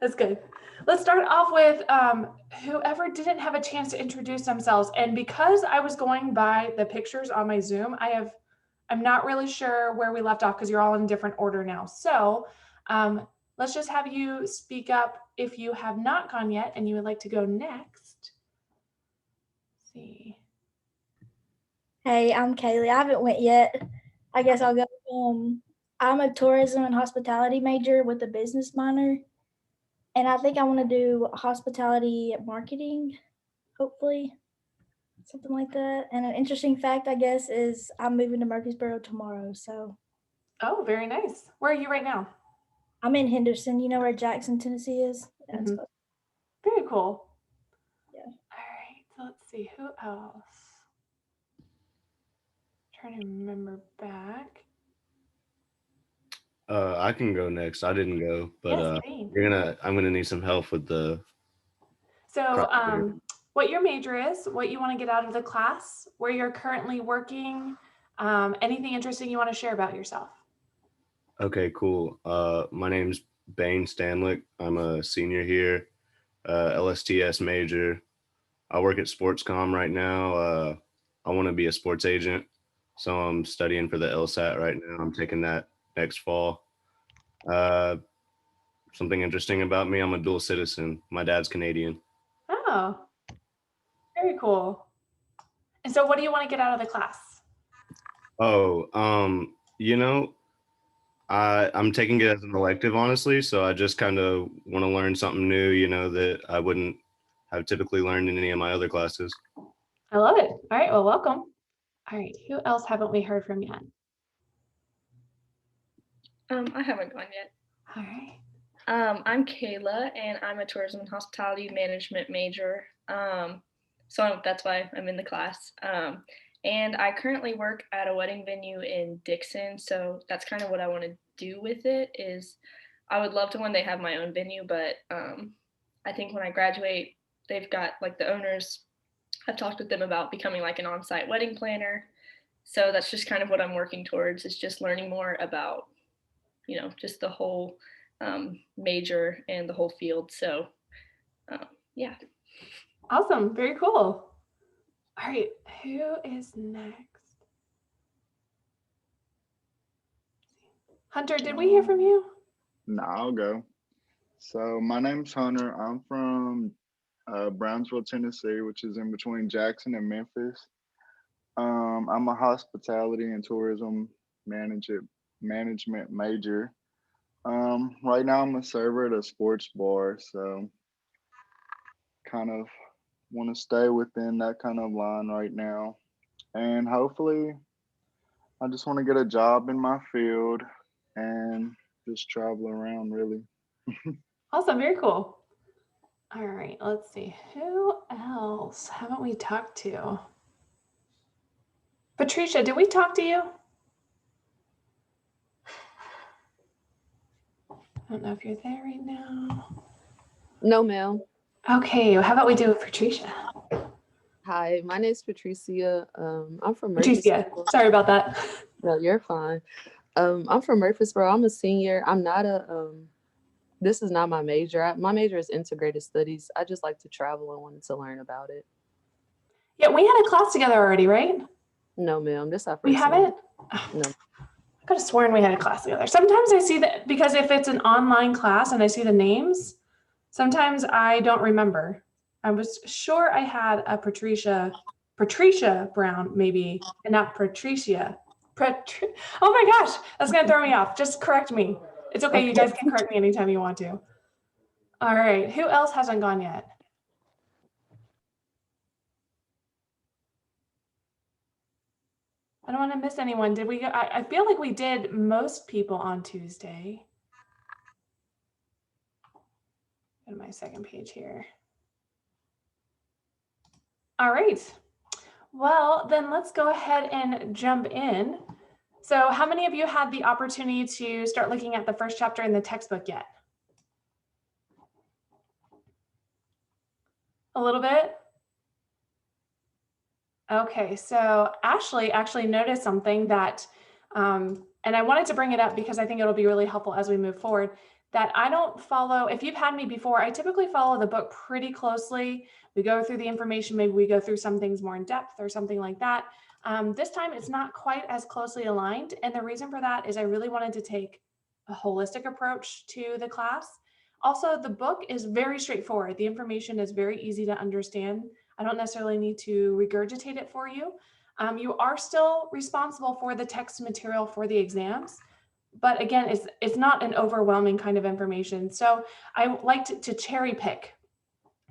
That's good. Let's start off with whoever didn't have a chance to introduce themselves. And because I was going by the pictures on my Zoom, I'm not really sure where we left off because you're all in different order now. So let's just have you speak up if you have not gone yet and you would like to go next. Let's see. Hey, I'm Kaylee. I haven't went yet. I guess I'll go. I'm a tourism and hospitality major with a business minor, and I think I want to do hospitality marketing, hopefully, something like that. And an interesting fact, I guess, is I'm moving to Murfreesboro tomorrow. So Oh, very nice. Where are you right now? I'm in Henderson. You know where Jackson, Tennessee is? Mm-hmm. Very cool. Yeah. All right, so let's see, who else? Trying to remember back. I can go next. I didn't go, but Yes, I'm gonna need some help with the. So what your major is, what you want to get out of the class, where you're currently working, anything interesting you want to share about yourself. Okay, cool. My name's Bane Stanlick. I'm a senior here, LSTS major. I work at Sportscom right now. I want to be a sports agent, so I'm studying for the LSAT right now. I'm taking that next fall. Something interesting about me, I'm a dual citizen. My dad's Canadian. Oh, very cool. And so what do you want to get out of the class? Oh, you know, I'm taking it as an elective, honestly. So I just kind of want to learn something new, that I wouldn't have typically learned in any of my other classes. I love it. All right, well, welcome. All right, who else haven't we heard from yet? I haven't gone yet. All right. I'm Kayla, and I'm a tourism and hospitality management major. So that's why I'm in the class. And I currently work at a wedding venue in Dixon. So that's kind of what I want to do with it. Is I would love to one day have my own venue, but I think when I graduate, they've got like the owners. I've talked with them about becoming like an on-site wedding planner. So that's just kind of what I'm working towards. Is just learning more about, just the whole major and the whole field. So yeah. Awesome. Very cool. All right. Who is next? Hunter, did we hear from you? No, I'll go. So my name's Hunter. I'm from Brownsville, Tennessee, which is in between Jackson and Memphis. I'm a hospitality and tourism management major. Right now I'm a server at a sports bar, so kind of want to stay within that kind of line right now. And hopefully I just want to get a job in my field and just travel around really. Awesome. Very cool. All right. Let's see. Who else haven't we talked to? Patricia, did we talk to you? I don't know if you're there right now. No, ma'am. Okay. How about we do it, Patricia? Hi, my name's Patricia. I'm from Patricia. Murfreesboro. Sorry about that. No, you're fine. I'm from Murfreesboro. I'm a senior. I'm not this is not my major. My major is integrated studies. I just like to travel and wanted to learn about it. Yeah, we had a class together already, right? No, ma'am. This is our first We haven't? No. I could have sworn we had a class together. Sometimes I see that because if it's an online class and I see the names, sometimes I don't remember. I was sure I had a Patricia Brown, maybe, and not Patricia. Oh my gosh, that's gonna throw me off. Just correct me. It's okay, you guys can correct me anytime you want to. All right, who else hasn't gone yet? I don't want to miss anyone. Did we? I feel like we did most people on Tuesday. Go to my second page here. All right. Well, then let's go ahead and jump in. So how many of you had the opportunity to start looking at the first chapter in the textbook yet? A little bit? Okay, so Ashley actually noticed something that, and I wanted to bring it up because I think it'll be really helpful as we move forward, that I don't follow. If you've had me before, I typically follow the book pretty closely. We go through the information, maybe we go through some things more in depth or something like that. This time it's not quite as closely aligned. And the reason for that is I really wanted to take a holistic approach to the class. Also, the book is very straightforward. The information is very easy to understand. I don't necessarily need to regurgitate it for you. You are still responsible for the text material for the exams. But again, it's not an overwhelming kind of information. So I liked to cherry pick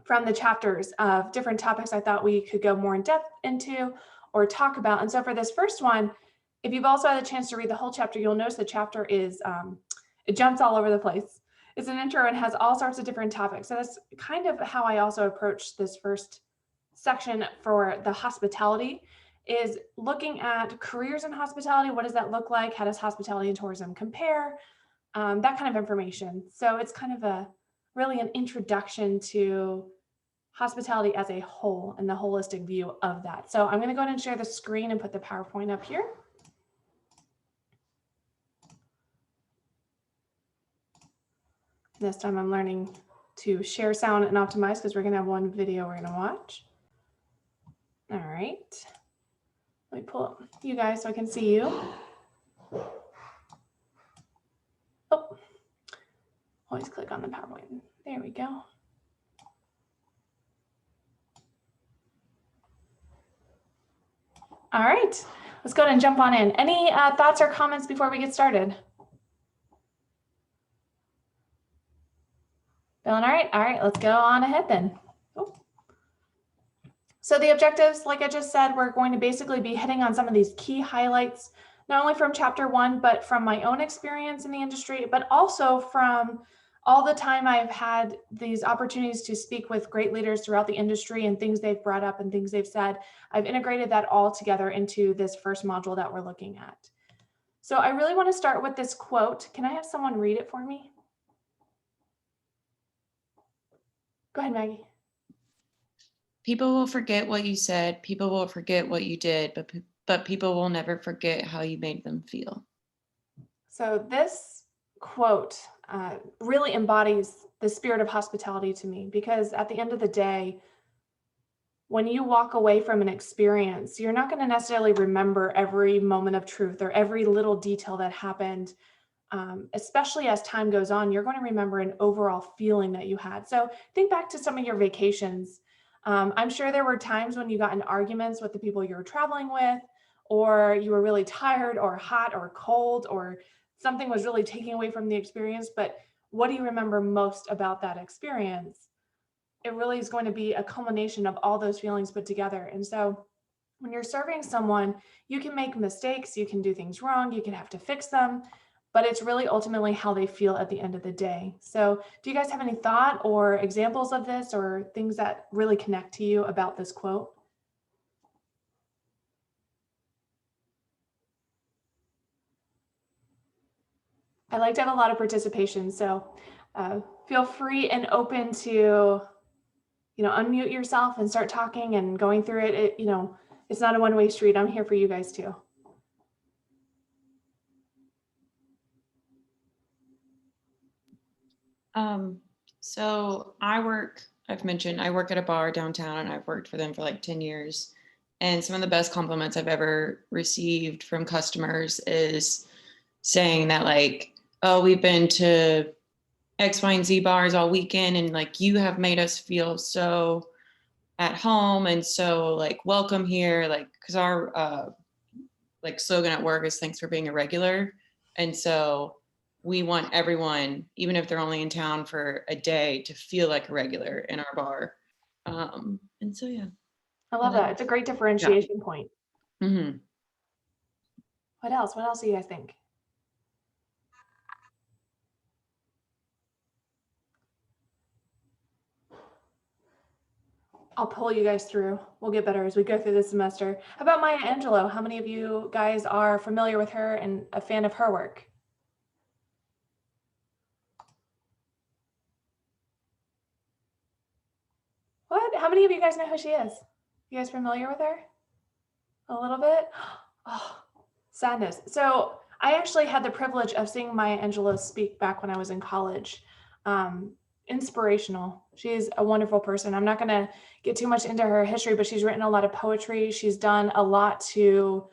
from the chapters of different topics I thought we could go more in depth into or talk about. And so for this first one, if you've also had a chance to read the whole chapter, you'll notice the chapter is, it jumps all over the place. It's an intro and has all sorts of different topics. So that's kind of how I also approached this first section for the hospitality, is looking at careers in hospitality. What does that look like? How does hospitality and tourism compare? That kind of information. So it's kind of really an introduction to hospitality as a whole and the holistic view of that. So I'm going to go ahead and share the screen and put the PowerPoint up here. This time I'm learning to share sound and optimize because we're going to have one video we're going to watch. All right. Let me pull up you guys so I can see you. Oh, always click on the PowerPoint. There we go. All right, let's go ahead and jump on in. Any thoughts or comments before we get started? Feeling all right? All right, let's go on ahead then. Oh. So the objectives, like I just said, we're going to basically be hitting on some of these key highlights, not only from chapter 1, but from my own experience in the industry, but also from all the time I've had these opportunities to speak with great leaders throughout the industry and things they've brought up and things they've said. I've integrated that all together into this first module that we're looking at. So I really want to start with this quote. Can I have someone read it for me? Go ahead, Maggie. People will forget what you said. People will forget what you did, but people will never forget how you made them feel. So this quote really embodies the spirit of hospitality to me, because at the end of the day, when you walk away from an experience, you're not going to necessarily remember every moment of truth or every little detail that happened. Especially as time goes on, you're going to remember an overall feeling that you had. So think back to some of your vacations. I'm sure there were times when you got in arguments with the people you were traveling with, or you were really tired or hot or cold, or something was really taking away from the experience. But what do you remember most about that experience? It really is going to be a culmination of all those feelings put together. And so when you're serving someone, you can make mistakes, you can do things wrong, you can have to fix them, but it's really ultimately how they feel at the end of the day. So do you guys have any thought or examples of this or things that really connect to you about this quote? I like to have a lot of participation, so feel free and open to, unmute yourself and start talking and going through it. It's not a one-way street. I'm here for you guys too. So I've mentioned I work at a bar downtown, and I've worked for them for like 10 years. And some of the best compliments I've ever received from customers is saying that, like, oh, we've been to X, Y, and Z bars all weekend, and like you have made us feel so at home and so like welcome here, like, because our like slogan at work is thanks for being a regular. And so we want everyone, even if they're only in town for a day, to feel like a regular in our bar. And so, yeah. I love that. It's a great differentiation point. Mm-hmm. What else? What else do you guys think? I'll pull you guys through. We'll get better as we go through this semester. How about Maya Angelou? How many of you guys are familiar with her and a fan of her work? What? How many of you guys know who she is? You guys familiar with her? A little bit? Oh, sadness. So I actually had the privilege of seeing Maya Angelou speak back when I was in college. Inspirational. She's a wonderful person. I'm not going to get too much into her history, but she's written a lot of poetry. She's done a lot to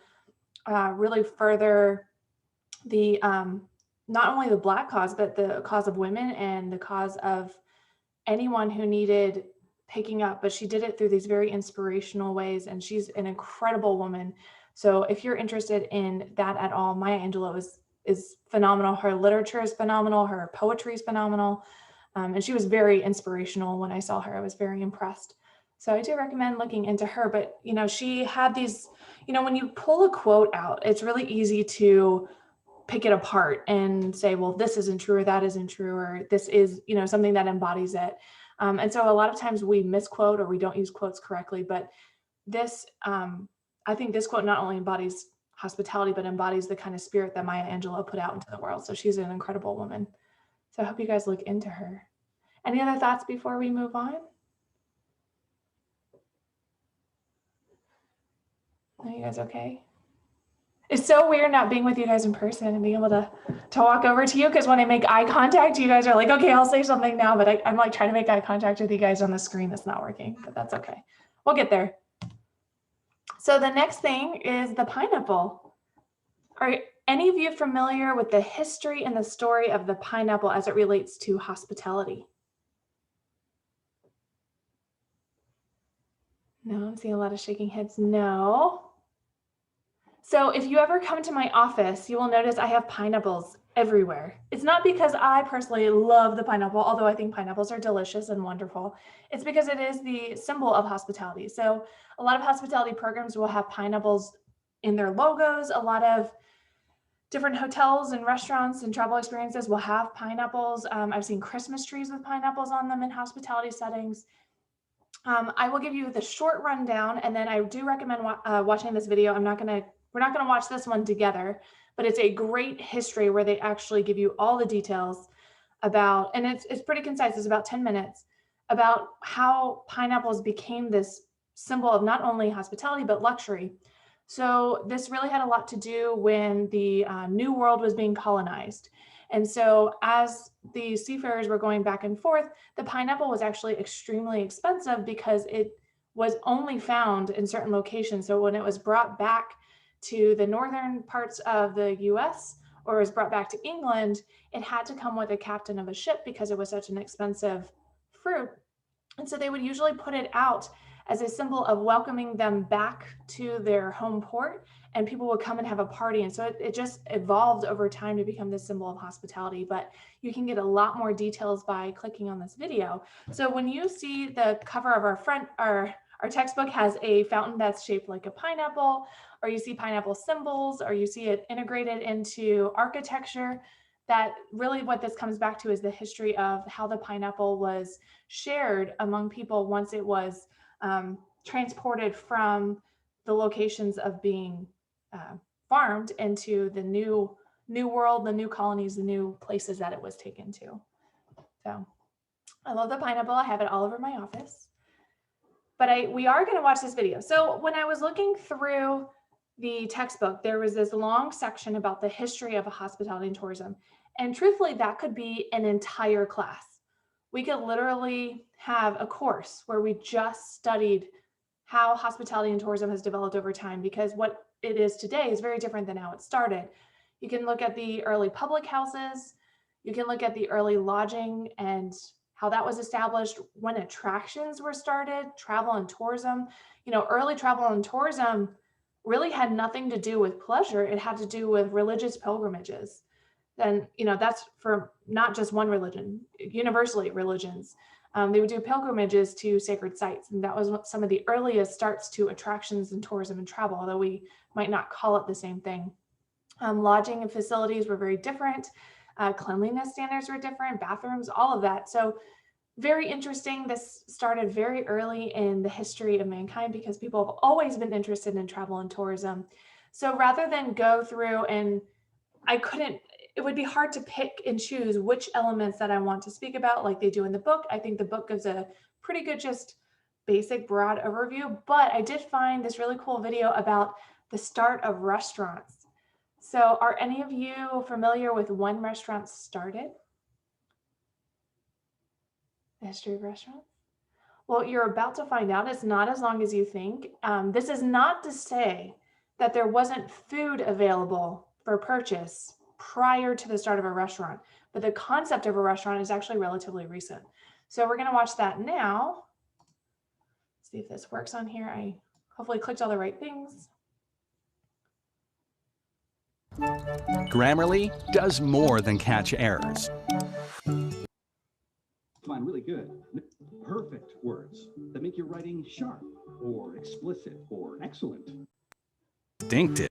really further the not only the Black cause, but the cause of women and the cause of anyone who needed picking up. But she did it through these very inspirational ways, and she's an incredible woman. So if you're interested in that at all, Maya Angelou is phenomenal. Her literature is phenomenal. Her poetry is phenomenal. And she was very inspirational when I saw her. I was very impressed. So I do recommend looking into her. But, you know, she had these, you know, when you pull a quote out, it's really easy to pick it apart and say, well, this isn't true or that isn't true, or this is, you know, something that embodies it. And so a lot of times we misquote or we don't use quotes correctly. But this, I think this quote not only embodies hospitality, but embodies the kind of spirit that Maya Angelou put out into the world. So she's an incredible woman. So I hope you guys look into her. Any other thoughts before we move on? Are you guys okay? It's so weird not being with you guys in person and being able to walk over to you, because when I make eye contact, you guys are like, okay, I'll say something now, but I'm like trying to make eye contact with you guys on the screen. It's not working, but that's okay. We'll get there. So the next thing is the pineapple. Are any of you familiar with the history and the story of the pineapple as it relates to hospitality? No, I'm seeing a lot of shaking heads. No. So if you ever come to my office, you will notice I have pineapples everywhere. It's not because I personally love the pineapple, although I think pineapples are delicious and wonderful. It's because it is the symbol of hospitality. So a lot of hospitality programs will have pineapples in their logos. A lot of different hotels and restaurants and travel experiences will have pineapples. I've seen Christmas trees with pineapples on them in hospitality settings. I will give you the short rundown, and then I do recommend watching this video. We're not going to watch this one together, but it's a great history where they actually give you all the details about, and it's pretty concise. It's about 10 minutes about how pineapples became this symbol of not only hospitality, but luxury. So this really had a lot to do when the New World was being colonized. And so as the seafarers were going back and forth, the pineapple was actually extremely expensive because it was only found in certain locations. So when it was brought back to the northern parts of the US or was brought back to England, it had to come with a captain of a ship because it was such an expensive fruit. And so they would usually put it out as a symbol of welcoming them back to their home port, and people would come and have a party. And so it just evolved over time to become this symbol of hospitality. But you can get a lot more details by clicking on this video. So when you see the cover of our textbook has a fountain that's shaped like a pineapple, or you see pineapple symbols, or you see it integrated into architecture, that really what this comes back to is the history of how the pineapple was shared among people once it was transported from the locations of being farmed into the new world, the new colonies, the new places that it was taken to. So I love the pineapple. I have it all over my office. But we are going to watch this video. So when I was looking through the textbook, there was this long section about the history of hospitality and tourism. And truthfully, that could be an entire class. We could literally have a course where we just studied how hospitality and tourism has developed over time, because what it is today is very different than how it started. You can look at the early public houses. You can look at the early lodging and how that was established, when attractions were started, travel and tourism. You know, early travel and tourism really had nothing to do with pleasure. It had to do with religious pilgrimages. And, you know, that's for not just one religion, universally religions. They would do pilgrimages to sacred sites. And that was some of the earliest starts to attractions and tourism and travel, although we might not call it the same thing. Lodging and facilities were very different. Cleanliness standards were different, bathrooms, all of that. So very interesting. This started very early in the history of mankind because people have always been interested in travel and tourism. So rather than go through and it would be hard to pick and choose which elements that I want to speak about like they do in the book. I think the book gives a pretty good, just basic broad overview, but I did find this really cool video about the start of restaurants. So are any of you familiar with when restaurants started? The history of restaurants? Well, you're about to find out. It's not as long as you think. This is not to say that there wasn't food available for purchase prior to the start of a restaurant, but the concept of a restaurant is actually relatively recent. So we're going to watch that now. See if this works on here. I hopefully clicked all the right things. Grammarly does more than catch errors. Find really good, perfect words that make your writing sharp or explicit or excellent. Dinked it.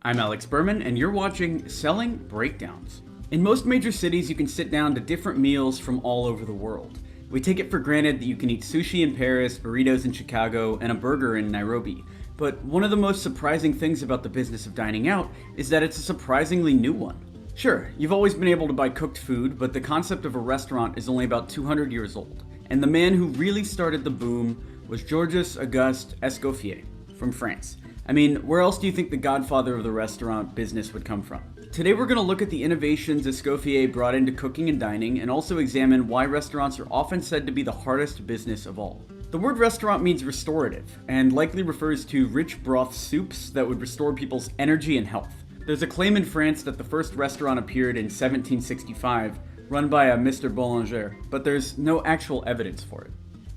I'm Alex Berman, and you're watching Selling Breakdowns. In most major cities, you can sit down to different meals from all over the world. We take it for granted that you can eat sushi in Paris, burritos in Chicago, and a burger in Nairobi. But one of the most surprising things about the business of dining out is that it's a surprisingly new one. Sure, you've always been able to buy cooked food, but the concept of a restaurant is only about 200 years old. And the man who really started the boom was Georges Auguste Escoffier from France. I mean, where else do you think the godfather of the restaurant business would come from? Today we're going to look at the innovations Escoffier brought into cooking and dining, and also examine why restaurants are often said to be the hardest business of all. The word restaurant means restorative, and likely refers to rich broth soups that would restore people's energy and health. There's a claim in France that the first restaurant appeared in 1765, run by a Mr. Boulanger, but there's no actual evidence for it.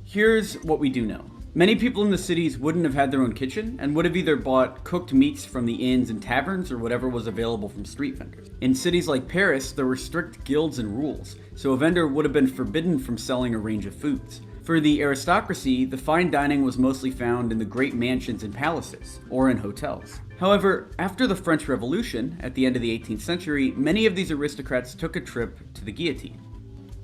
Here's what we do know. Many people in the cities wouldn't have had their own kitchen and would have either bought cooked meats from the inns and taverns or whatever was available from street vendors. In cities like Paris, there were strict guilds and rules, so a vendor would have been forbidden from selling a range of foods. For the aristocracy, the fine dining was mostly found in the great mansions and palaces, or in hotels. However, after the French Revolution, at the end of the 18th century, many of these aristocrats took a trip to the guillotine.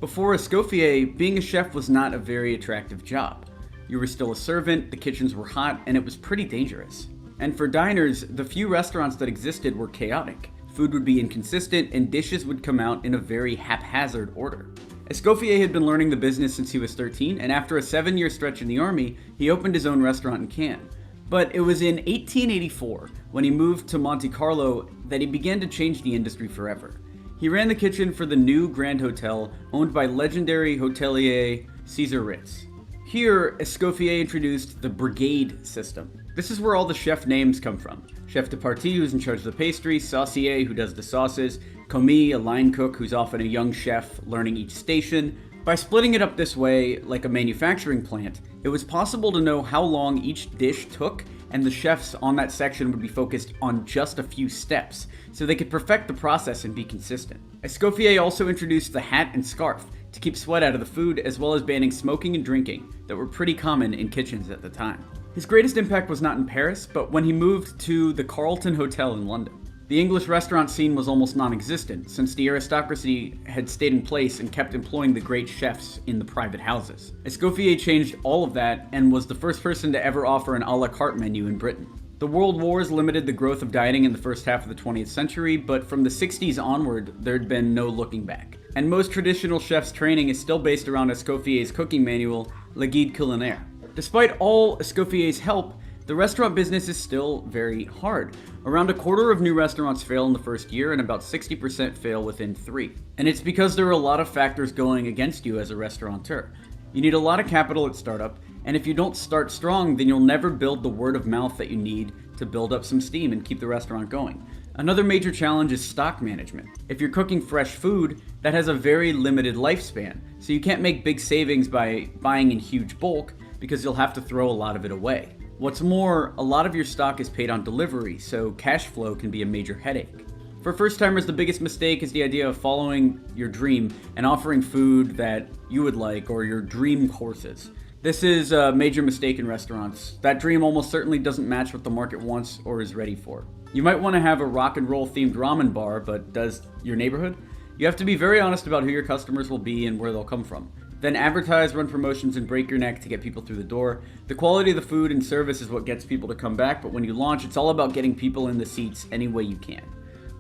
Before Escoffier, being a chef was not a very attractive job. You were still a servant, the kitchens were hot, and it was pretty dangerous. And for diners, the few restaurants that existed were chaotic. Food would be inconsistent, and dishes would come out in a very haphazard order. Escoffier had been learning the business since he was 13, and after a 7-year stretch in the army, he opened his own restaurant in Cannes. But it was in 1884, when he moved to Monte Carlo, that he began to change the industry forever. He ran the kitchen for the new Grand Hotel, owned by legendary hotelier Cesar Ritz. Here, Escoffier introduced the brigade system. This is where all the chef names come from. Chef de partie, who's in charge of the pastry, saucier, who does the sauces, commis, a line cook, who's often a young chef learning each station. By splitting it up this way, like a manufacturing plant, it was possible to know how long each dish took, and the chefs on that section would be focused on just a few steps, so they could perfect the process and be consistent. Escoffier also introduced the hat and scarf to keep sweat out of the food, as well as banning smoking and drinking that were pretty common in kitchens at the time. His greatest impact was not in Paris, but when he moved to the Carlton Hotel in London. The English restaurant scene was almost non-existent, since the aristocracy had stayed in place and kept employing the great chefs in the private houses. Escoffier changed all of that and was the first person to ever offer an a la carte menu in Britain. The World Wars limited the growth of dining in the first half of the 20th century, but from the 60s onward, there'd been no looking back. And most traditional chefs' training is still based around Escoffier's cooking manual, Le Guide Culinaire. Despite all Escoffier's help, the restaurant business is still very hard. Around a quarter of new restaurants fail in the first year, and about 60% fail within 3. And it's because there are a lot of factors going against you as a restaurateur. You need a lot of capital at startup, and if you don't start strong, then you'll never build the word of mouth that you need to build up some steam and keep the restaurant going. Another major challenge is stock management. If you're cooking fresh food, that has a very limited lifespan, so you can't make big savings by buying in huge bulk because you'll have to throw a lot of it away. What's more, a lot of your stock is paid on delivery, so cash flow can be a major headache. For first-timers, the biggest mistake is the idea of following your dream and offering food that you would like, or your dream courses. This is a major mistake in restaurants. That dream almost certainly doesn't match what the market wants or is ready for. You might want to have a rock and roll themed ramen bar, but does your neighborhood? You have to be very honest about who your customers will be and where they'll come from. Then advertise, run promotions, and break your neck to get people through the door. The quality of the food and service is what gets people to come back, but when you launch, it's all about getting people in the seats any way you can.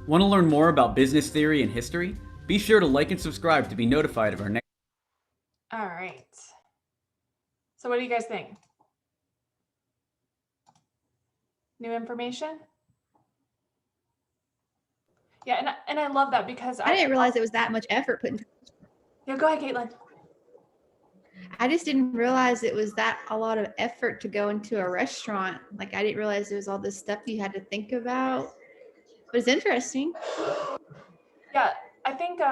Want to learn more about business theory and history? Be sure to like and subscribe to be notified of our next. All right. So what do you guys think? New information? Yeah, and I love that because I didn't realize it was that much effort put into. Yeah, go ahead, Caitlin. I just didn't realize it was that a lot of effort to go into a restaurant. Like I didn't realize there was all this stuff you had to think about. But it's interesting. Yeah, I think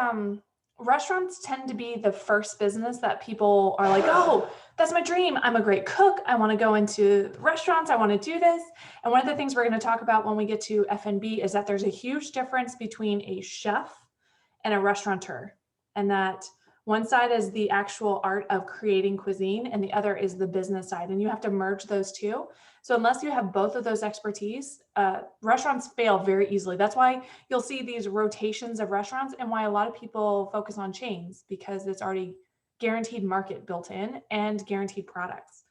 restaurants tend to be the first business that people are like, oh, that's my dream. I'm a great cook. I want to go into restaurants. I want to do this. And one of the things we're going to talk about when we get to F&B is that there's a huge difference between a chef and a restaurateur. And that one side is the actual art of creating cuisine and the other is the business side. And you have to merge those two. So unless you have both of those expertise, restaurants fail very easily. That's why you'll see these rotations of restaurants and why a lot of people focus on chains, because it's already guaranteed market built in and guaranteed products.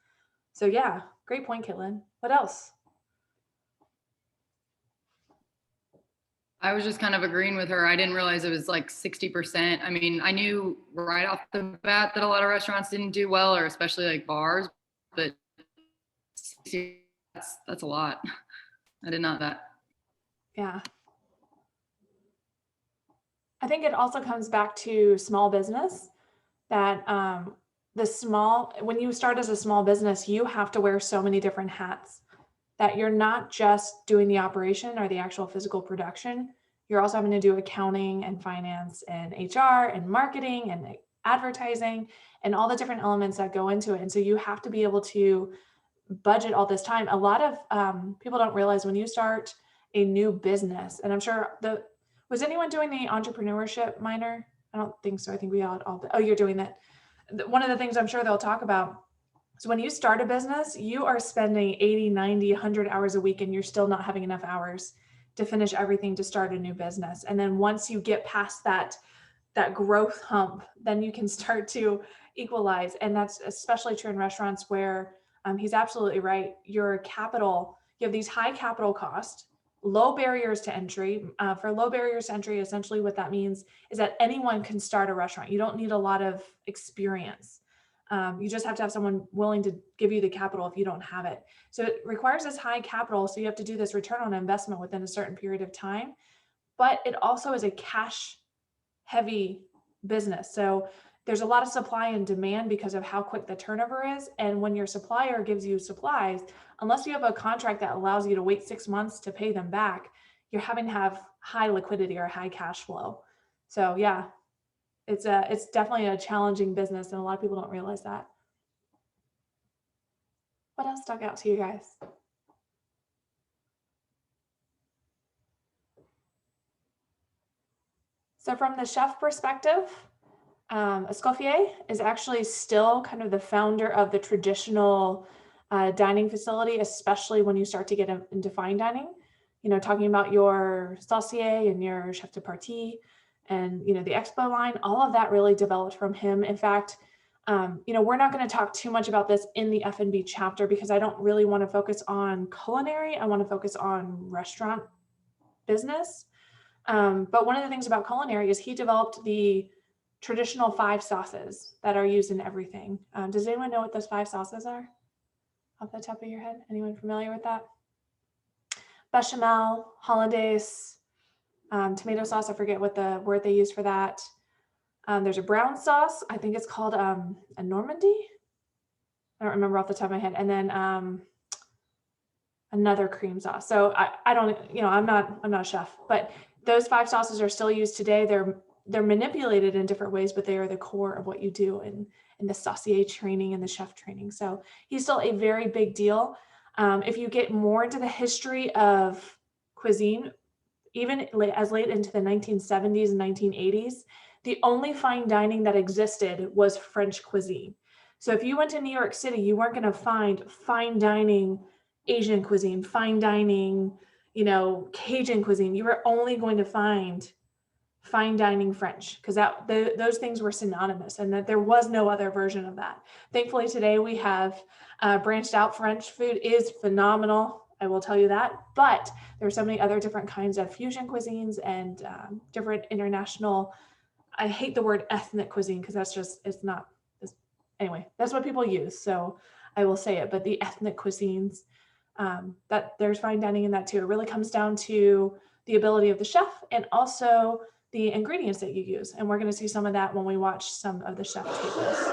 So yeah, great point, Caitlin. What else? I was just kind of agreeing with her. I didn't realize it was like 60%. I mean, I knew right off the bat that a lot of restaurants didn't do well, or especially like bars, but that's a lot. I did not know that. Yeah. I think it also comes back to small business, that when you start as a small business, you have to wear so many different hats, that you're not just doing the operation or the actual physical production. You're also having to do accounting and finance and HR and marketing and advertising and all the different elements that go into it. And so you have to be able to budget all this time. A lot of people don't realize when you start a new business, and I'm sure was anyone doing the entrepreneurship minor? I don't think so. I think we all oh, you're doing that. One of the things I'm sure they'll talk about is when you start a business, you are spending 80, 90, 100 hours a week, and you're still not having enough hours to finish everything to start a new business. And then once you get past that growth hump, then you can start to equalize. And that's especially true in restaurants where he's absolutely right. Your capital, you have these high capital costs, low barriers to entry. For low barriers to entry, essentially what that means is that anyone can start a restaurant. You don't need a lot of experience. You just have to have someone willing to give you the capital if you don't have it. So it requires this high capital. So you have to do this return on investment within a certain period of time. But it also is a cash heavy business. So there's a lot of supply and demand because of how quick the turnover is. And when your supplier gives you supplies, unless you have a contract that allows you to wait 6 months to pay them back, you're having to have high liquidity or high cash flow. So yeah, it's definitely a challenging business, and a lot of people don't realize that. What else stuck out to you guys? So from the chef perspective, Escoffier is actually still kind of the founder of the traditional dining facility, especially when you start to get into fine dining. You know, talking about your saucier and your chef de partie, and the expo line, all of that really developed from him. In fact, we're not going to talk too much about this in the F&B chapter because I don't really want to focus on culinary. I want to focus on restaurant business. But one of the things about culinary is he developed the traditional 5 sauces that are used in everything. Does anyone know what those 5 sauces are off the top of your head? Anyone familiar with that? Bechamel, hollandaise, tomato sauce. I forget what the word they use for that. There's a brown sauce. I think it's called a Normandy. I don't remember off the top of my head. And then another cream sauce. So I don't, I'm not a chef, but those 5 sauces are still used today. They're manipulated in different ways, but they are the core of what you do in the saucier training and the chef training. So he's still a very big deal. If you get more into the history of cuisine, even as late into the 1970s and 1980s, the only fine dining that existed was French cuisine. So if you went to New York City, you weren't going to find fine dining Asian cuisine, fine dining, Cajun cuisine. You were only going to find fine dining French, because those things were synonymous, and that there was no other version of that. Thankfully, today we have branched out. French food is phenomenal, I will tell you that, but there are so many other different kinds of fusion cuisines and different international, I hate the word ethnic cuisine because anyway, that's what people use, so I will say it, but the ethnic cuisines, that there's fine dining in that too. It really comes down to the ability of the chef and also the ingredients that you use. And we're going to see some of that when we watch some of the chef tables.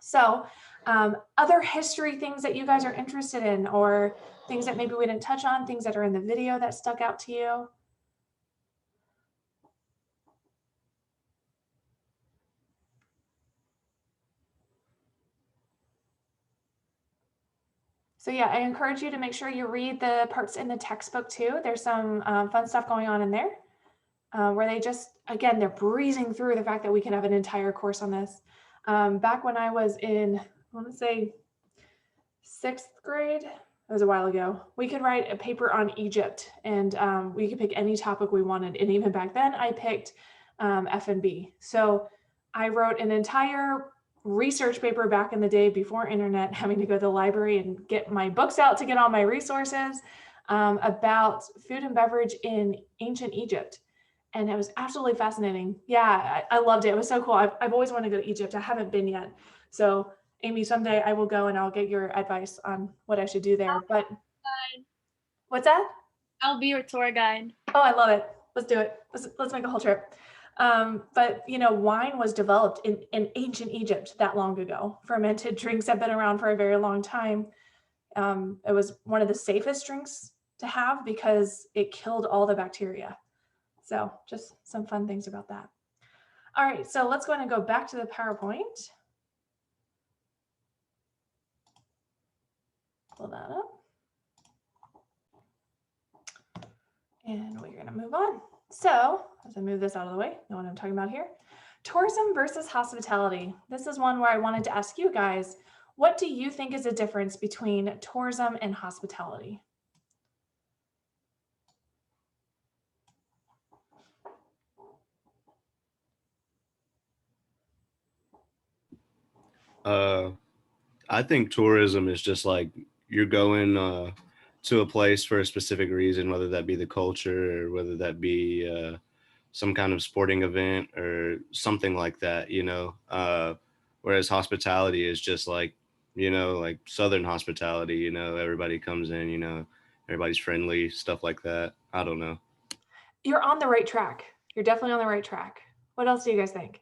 So other history things that you guys are interested in, or things that maybe we didn't touch on, things that are in the video that stuck out to you. So yeah, I encourage you to make sure you read the parts in the textbook too. There's some fun stuff going on in there where they just, again, they're breezing through the fact that we can have an entire course on this. Back when I was in, I want to say 6th grade, that was a while ago, we could write a paper on Egypt, and we could pick any topic we wanted. And even back then I picked F&B. So I wrote an entire research paper back in the day before internet, having to go to the library and get my books out to get all my resources about food and beverage in ancient Egypt. And it was absolutely fascinating. Yeah, I loved it. It was so cool. I've always wanted to go to Egypt. I haven't been yet. So Amy, someday I will go and I'll get your advice on what I should do there. But what's that? I'll be your tour guide. Oh, I love it. Let's do it. Let's make a whole trip. But you know, wine was developed in ancient Egypt that long ago. Fermented drinks have been around for a very long time. It was one of the safest drinks to have because it killed all the bacteria. So just some fun things about that. All right, so let's go ahead and go back to the PowerPoint. Pull that up. And we're gonna move on. So as I move this out of the way, know what I'm talking about here. Tourism versus hospitality. This is one where I wanted to ask you guys, what do you think is the difference between tourism and hospitality? I think tourism is just like you're going to a place for a specific reason, whether that be the culture or whether that be some kind of sporting event or something like that, you know. Whereas hospitality is just like, you know, like Southern hospitality, you know, everybody comes in, you know, everybody's friendly, stuff like that. I don't know. You're on the right track. You're definitely on the right track. What else do you guys think?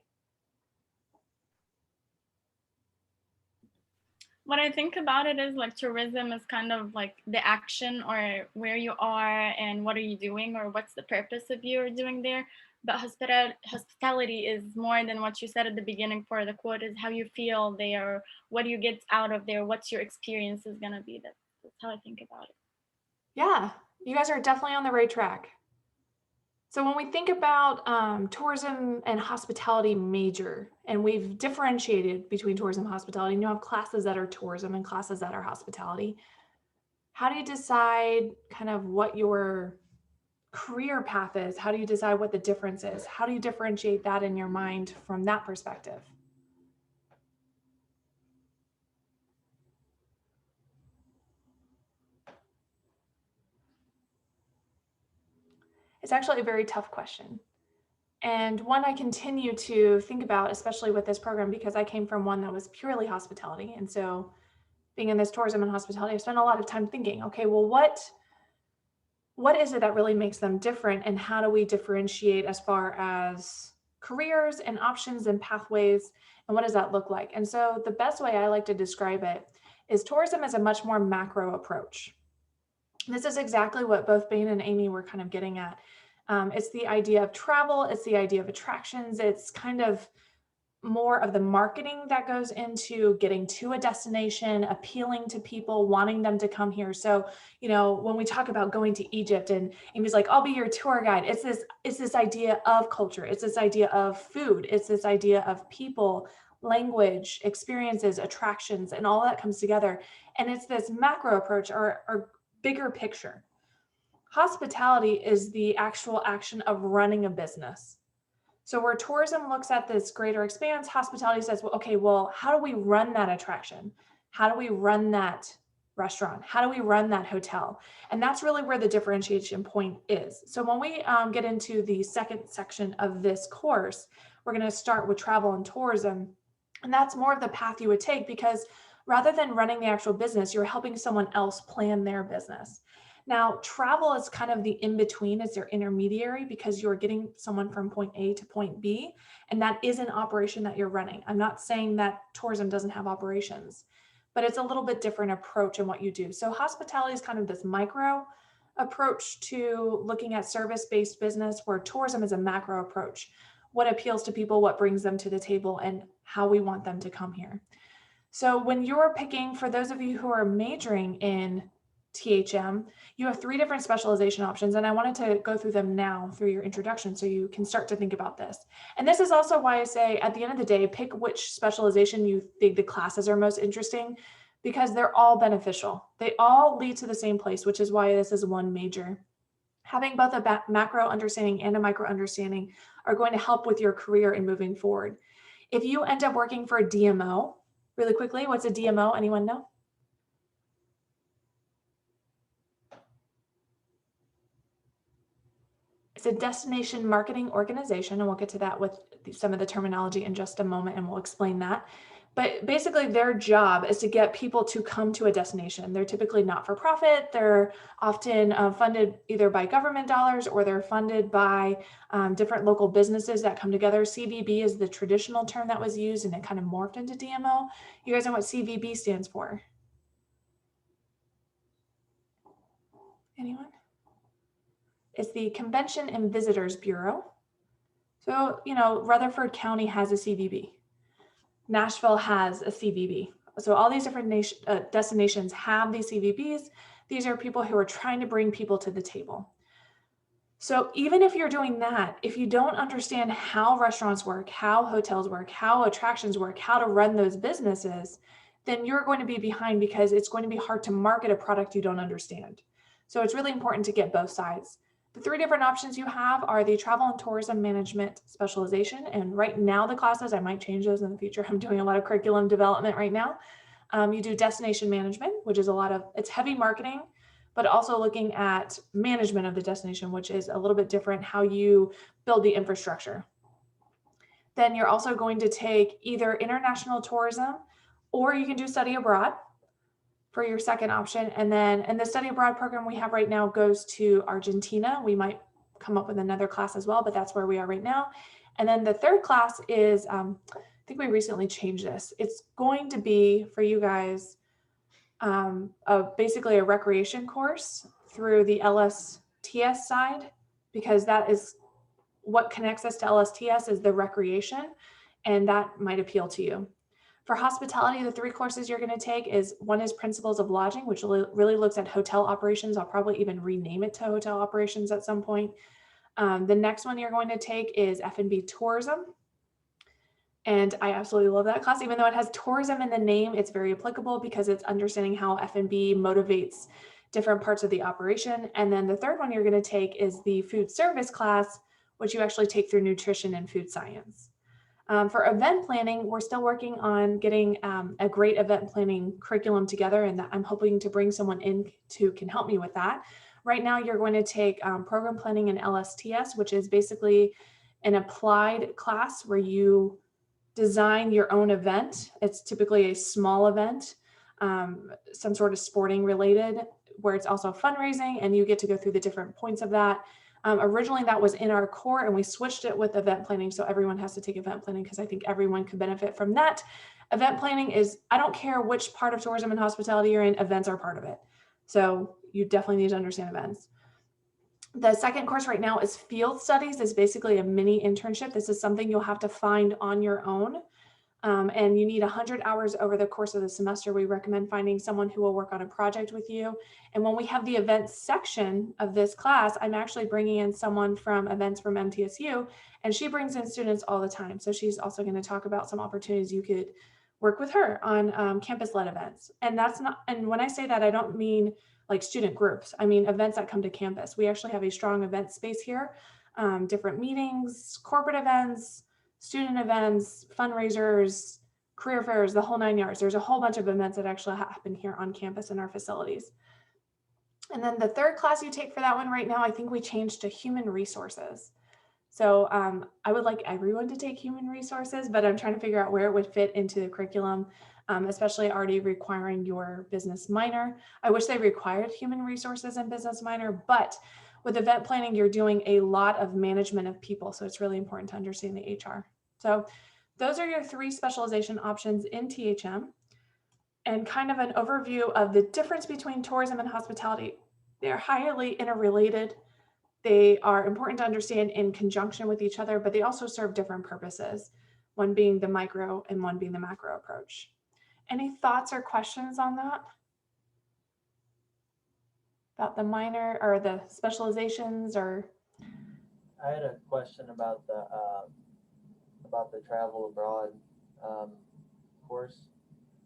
What I think about it is like tourism is kind of like the action or where you are and what are you doing or what's the purpose of you doing there. But hospitality is more than what you said at the beginning for the quote is how you feel there, what do you get out of there, what's your experience is going to be. That's how I think about it. Yeah, you guys are definitely on the right track. So when we think about tourism and hospitality major, and we've differentiated between tourism and hospitality, and you have classes that are tourism and classes that are hospitality, how do you decide kind of what your career path is? How do you decide what the difference is? How do you differentiate that in your mind from that perspective? It's actually a very tough question. And one I continue to think about, especially with this program, because I came from one that was purely hospitality. And so being in this tourism and hospitality, I spent a lot of time thinking, okay, well, what is it that really makes them different? And how do we differentiate as far as careers and options and pathways? And what does that look like? And so the best way I like to describe it is tourism is a much more macro approach. This is exactly what both Bain and Amy were kind of getting at. It's the idea of travel, it's the idea of attractions, it's kind of more of the marketing that goes into getting to a destination, appealing to people, wanting them to come here. So, you know, when we talk about going to Egypt and Amy's like, I'll be your tour guide, it's this idea of culture, it's this idea of food, it's this idea of people, language, experiences, attractions, and all that comes together. And it's this macro approach or bigger picture. Hospitality is the actual action of running a business. So where tourism looks at this greater expanse, hospitality says, well, okay, well, how do we run that attraction? How do we run that restaurant? How do we run that hotel? And that's really where the differentiation point is. So when we get into the second section of this course, we're going to start with travel and tourism. And that's more of the path you would take because rather than running the actual business, you're helping someone else plan their business. Now, travel is kind of the in-between, it's their intermediary because you're getting someone from point A to point B, and that is an operation that you're running. I'm not saying that tourism doesn't have operations, but it's a little bit different approach in what you do. So hospitality is kind of this micro approach to looking at service-based business, where tourism is a macro approach. What appeals to people, what brings them to the table, and how we want them to come here. So when you're picking, for those of you who are majoring in THM, you have 3 different specialization options, and I wanted to go through them now through your introduction so you can start to think about this. And this is also why I say at the end of the day, pick which specialization you think the classes are most interesting, because they're all beneficial. They all lead to the same place, which is why this is one major. Having both a macro understanding and a micro understanding are going to help with your career in moving forward. If you end up working for a DMO, really quickly, what's a DMO? Anyone know? It's a destination marketing organization, and we'll get to that with some of the terminology in just a moment, and we'll explain that. But basically their job is to get people to come to a destination. They're typically not for profit. They're often funded either by government dollars, or they're funded by different local businesses that come together. CVB is the traditional term that was used, and it kind of morphed into DMO. You guys know what CVB stands for? Anyone? It's the Convention and Visitors Bureau. So, you know, Rutherford County has a CVB. Nashville has a CVB. So all these different destinations have these CVBs. These are people who are trying to bring people to the table. So even if you're doing that, if you don't understand how restaurants work, how hotels work, how attractions work, how to run those businesses, then you're going to be behind, because it's going to be hard to market a product you don't understand. So it's really important to get both sides. The 3 different options you have are the travel and tourism management specialization. And right now the classes, I might change those in the future. I'm doing a lot of curriculum development right now. You do destination management, which is it's heavy marketing, but also looking at management of the destination, which is a little bit different, how you build the infrastructure. Then you're also going to take either international tourism, or you can do study abroad for your second option. And then, and the study abroad program we have right now goes to Argentina. We might come up with another class as well, but that's where we are right now. And then the third class is, I think we recently changed this. It's going to be for you guys, basically a recreation course through the LSTS side, because that is what connects us to LSTS is the recreation, and that might appeal to you. For hospitality, the 3 courses you're going to take is, one is Principles of Lodging, which really looks at hotel operations. I'll probably even rename it to hotel operations at some point. The next one you're going to take is F&B Tourism. And I absolutely love that class. Even though it has tourism in the name, it's very applicable because it's understanding how F&B motivates different parts of the operation. And then the third one you're going to take is the food service class, which you actually take through nutrition and food science. For event planning, we're still working on getting a great event planning curriculum together, and I'm hoping to bring someone in who can help me with that. Right now, you're going to take program planning and LSTS, which is basically an applied class where you design your own event. It's typically a small event, some sort of sporting related, where it's also fundraising, and you get to go through the different points of that. Originally that was in our core, and we switched it with event planning. So everyone has to take event planning, because I think everyone could benefit from that. Event planning is, I don't care which part of tourism and hospitality you're in, events are part of it. So you definitely need to understand events. The second course right now is Field Studies. It's basically a mini internship. This is something you'll have to find on your own. And you need 100 hours over the course of the semester. We recommend finding someone who will work on a project with you. And when we have the events section of this class, I'm actually bringing in someone from events from MTSU, and she brings in students all the time. So she's also going to talk about some opportunities you could work with her on campus-led events. And that's not, and when I say that, I don't mean like student groups. I mean events that come to campus. We actually have a strong event space here, different meetings, corporate events, student events, fundraisers, career fairs, the whole 9 yards. There's a whole bunch of events that actually happen here on campus in our facilities. And then the third class you take for that one right now, I think we changed to human resources. So I would like everyone to take human resources, but I'm trying to figure out where it would fit into the curriculum. especially already requiring your business minor. I wish they required human resources and business minor, but with event planning, you're doing a lot of management of people. So it's really important to understand the HR. So those are your 3 specialization options in THM, and kind of an overview of the difference between tourism and hospitality. They're highly interrelated. They are important to understand in conjunction with each other, but they also serve different purposes, one being the micro and one being the macro approach. Any thoughts or questions on that? About the minor or the specializations? Or I had a question about the travel abroad course,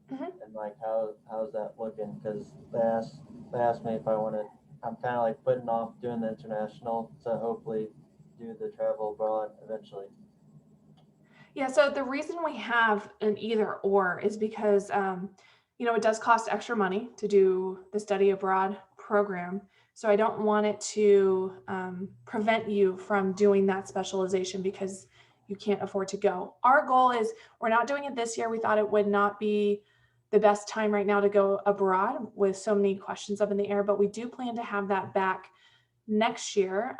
and like how's that looking? Because they asked me if I wanted. I'm kind of like putting off doing the international to hopefully do the travel abroad eventually. yeah, so the reason we have an either or is because it does cost extra money to do the study abroad program. So I don't want it to prevent you from doing that specialization because you can't afford to go. Our goal is, we're not doing it this year. We thought it would not be the best time right now to go abroad with so many questions up in the air, but we do plan to have that back next year.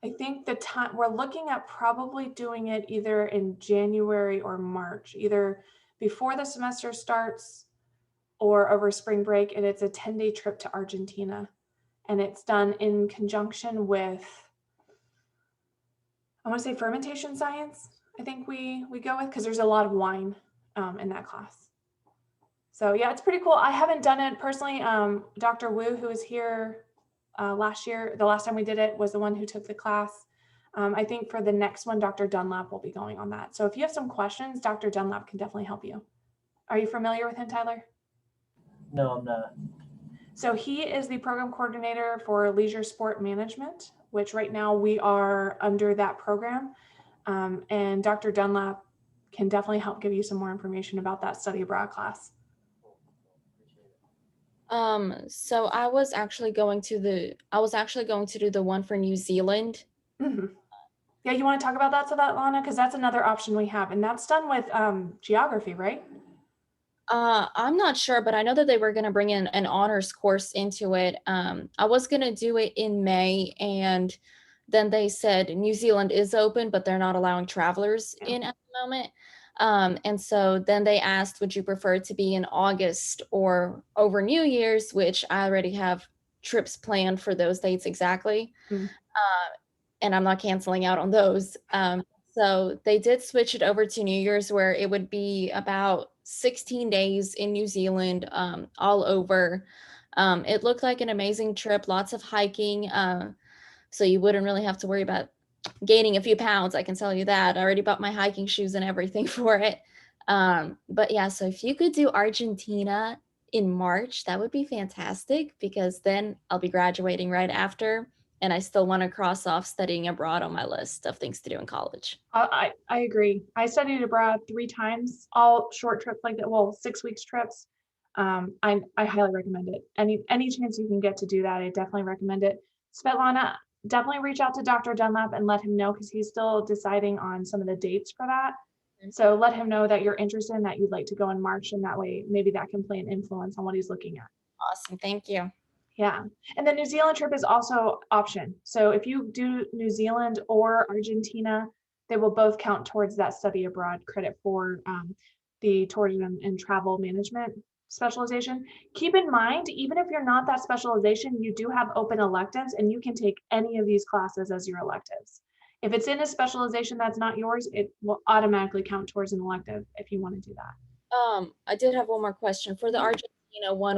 I think the time we're looking at probably doing it either in January or March, either before the semester starts or over spring break. And it's a 10-day trip to Argentina. And it's done in conjunction with, I want to say, fermentation science. I think we go with, because there's a lot of wine in that class. So yeah, it's pretty cool. I haven't done it personally. Dr. Wu, who was here last year, the last time we did it, was the one who took the class. I think for the next one, Dr. Dunlap will be going on that. So if you have some questions, Dr. Dunlap can definitely help you. Are you familiar with him, Tyler? No, I'm not. So he is the program coordinator for leisure sport management, which right now we are under that program. And Dr. Dunlap can definitely help give you some more information about that study abroad class. So I was actually going to do the one for New Zealand. Mm-hmm. Yeah, you want to talk about that, Svetlana? Because that's another option we have, and that's done with geography, right? I'm not sure, but I know that they were going to bring in an honors course into it. I was going to do it in May, and then they said New Zealand is open, but they're not allowing travelers in at the moment. And so then they asked, would you prefer it to be in August or over New Year's, which I already have trips planned for those dates exactly. And I'm not canceling out on those. So they did switch it over to New Year's, where it would be about 16 days in New Zealand, all over. It looked like an amazing trip, lots of hiking. So you wouldn't really have to worry about gaining a few pounds. I can tell you that. I already bought my hiking shoes and everything for it. But yeah, so if you could do Argentina in March, that would be fantastic, because then I'll be graduating right after. And I still want to cross off studying abroad on my list of things to do in college. I agree. I studied abroad 3 times, all short trips like that. Well, 6 weeks trips. I highly recommend it. Any chance you can get to do that, I definitely recommend it. Svetlana, definitely reach out to Dr. Dunlap and let him know, because he's still deciding on some of the dates for that. So let him know that you're interested and that you'd like to go in March, and that way maybe that can play an influence on what he's looking at. Awesome. Thank you. Yeah. And the New Zealand trip is also option. So if you do New Zealand or Argentina, they will both count towards that study abroad credit for the tourism and travel management specialization. Keep in mind, even if you're not that specialization, you do have open electives, and you can take any of these classes as your electives. If it's in a specialization that's not yours, it will automatically count towards an elective if you want to do that. I did have one more question for the Argentina one.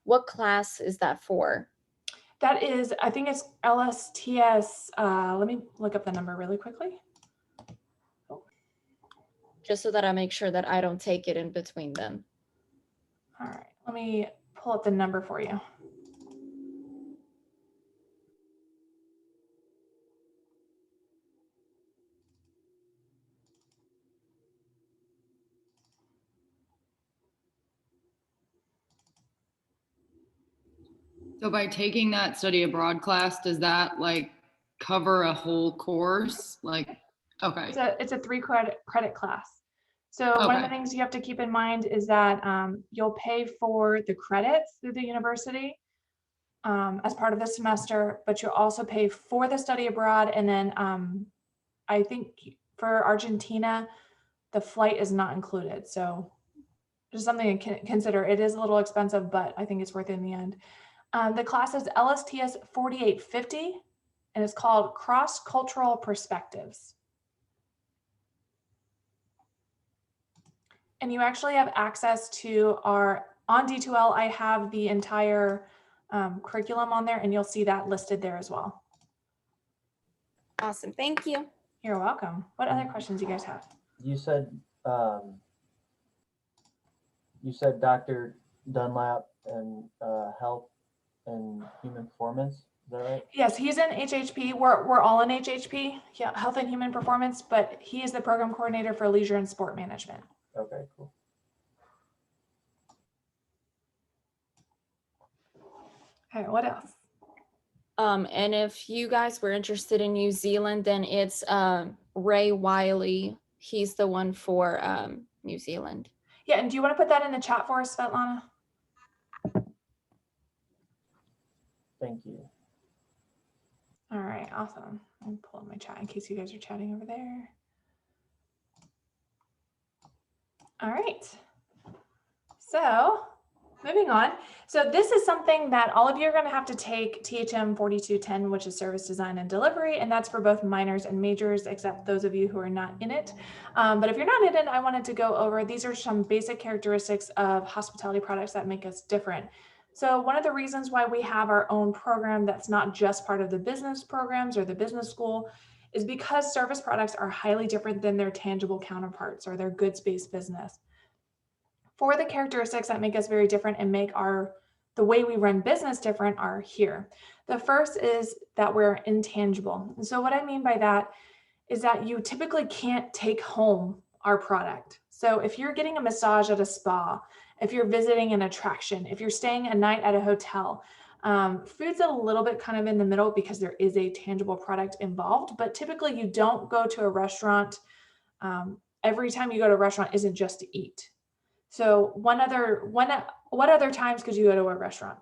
What class is that for? That is, I think it's LSTS. Let me look up the number really quickly. Just so that I make sure that I don't take it in between them. All right, let me pull up the number for you. So by taking that study abroad class, does that like cover a whole course? Like, okay. It's a 3 credit class. So one of the Okay. things you have to keep in mind is that you'll pay for the credits through the university as part of the semester, but you'll also pay for the study abroad. And then I think for Argentina, the flight is not included. So just something to consider. It is a little expensive, but I think it's worth it in the end. The class is LSTS 4850, and it's called Cross-Cultural Perspectives. And you actually have access to on D2L, I have the entire curriculum on there, and you'll see that listed there as well. Awesome. Thank you. You're welcome. What other questions do you guys have? You said Dr. Dunlap and health and human performance. Is that right? Yes, he's in HHP. We're all in HHP, yeah, Health and Human Performance, but he is the program coordinator for leisure and sport management. Okay, cool. Okay, what else? And if you guys were interested in New Zealand, then it's Ray Wiley. He's the one for New Zealand. Yeah, and do you want to put that in the chat for us, Svetlana? Thank you. All right, awesome. I'll pull up my chat in case you guys are chatting over there. All right. So moving on. So this is something that all of you are going to have to take THM 4210, which is service design and delivery. And that's for both minors and majors, except those of you who are not in it. But if you're not in it, I wanted to go over, these are some basic characteristics of hospitality products that make us different. So one of the reasons why we have our own program that's not just part of the business programs or the business school is because service products are highly different than their tangible counterparts or their goods-based business. For the characteristics that make us very different and make the way we run business different are here. The first is that we're intangible. And so what I mean by that is that you typically can't take home our product. So if you're getting a massage at a spa, if you're visiting an attraction, if you're staying a night at a hotel, food's a little bit kind of in the middle because there is a tangible product involved, but typically you don't go to a restaurant. Every time you go to a restaurant isn't just to eat. So what other times could you go to a restaurant?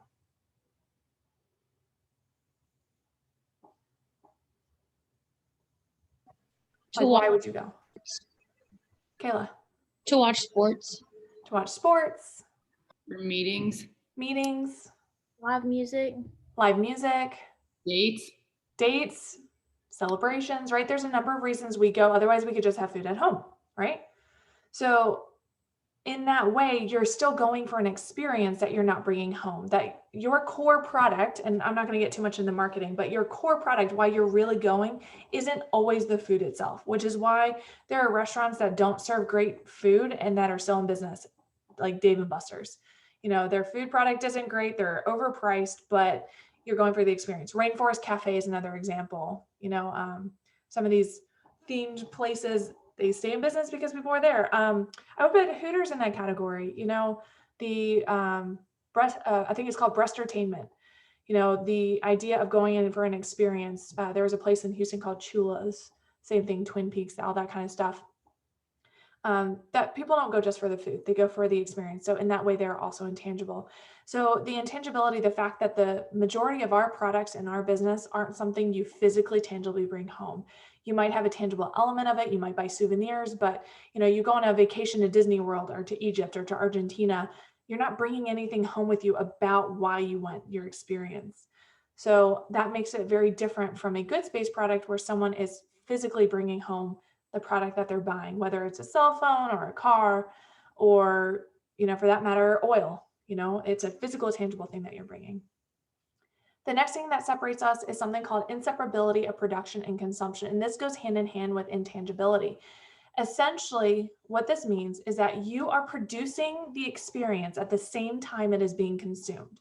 Like, why would you go? Kayla? To watch sports. To watch sports. For meetings. Meetings. Live music. Live music. Dates. Dates. Celebrations, right? There's a number of reasons we go. Otherwise, we could just have food at home, right? So in that way, you're still going for an experience that you're not bringing home, that your core product, and I'm not going to get too much into marketing, but your core product, why you're really going, isn't always the food itself, which is why there are restaurants that don't serve great food and that are still in business, like Dave & Buster's. You know, their food product isn't great, they're overpriced, but you're going for the experience. Rainforest Cafe is another example. You know, some of these themed places, they stay in business because people are there. I would put Hooters in that category. You know, the I think it's called Breastertainment. You know, the idea of going in for an experience. There was a place in Houston called Chula's, same thing, Twin Peaks, all that kind of stuff. That people don't go just for the food, they go for the experience. So in that way, they're also intangible. So the intangibility, the fact that the majority of our products in our business aren't something you physically tangibly bring home. You might have a tangible element of it. You might buy souvenirs, but you know, you go on a vacation to Disney World or to Egypt or to Argentina, you're not bringing anything home with you about why you went, your experience. So that makes it very different from a goods-based product where someone is physically bringing home the product that they're buying, whether it's a cell phone or a car, or, you know, for that matter, oil. You know, it's a physical, tangible thing that you're bringing. The next thing that separates us is something called inseparability of production and consumption. And this goes hand in hand with intangibility. Essentially, what this means is that you are producing the experience at the same time it is being consumed.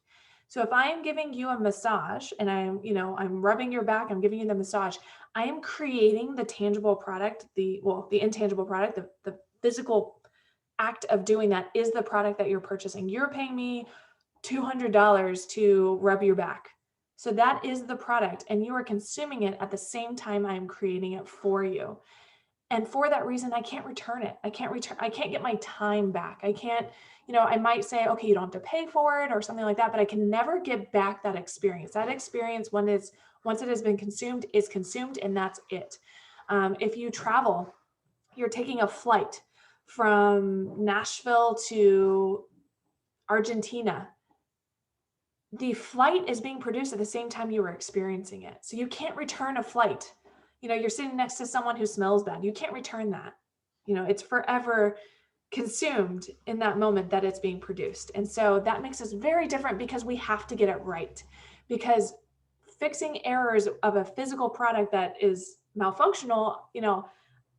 So if I am giving you a massage and I'm rubbing your back, I'm giving you the massage, I am creating the tangible product, the intangible product, the physical act of doing that is the product that you're purchasing. You're paying me $200 to rub your back. So that is the product, and you are consuming it at the same time I am creating it for you. And for that reason, I can't return it. I can't get my time back. I can't, I might say, okay, you don't have to pay for it or something like that, but I can never get back that experience. That experience, once it has been consumed, is consumed, and that's it. If you travel, you're taking a flight from Nashville to Argentina. The flight is being produced at the same time you were experiencing it. So you can't return a flight. You're sitting next to someone who smells bad. You can't return that. It's forever consumed in that moment that it's being produced. And so that makes us very different because we have to get it right. Because fixing errors of a physical product that is malfunctional,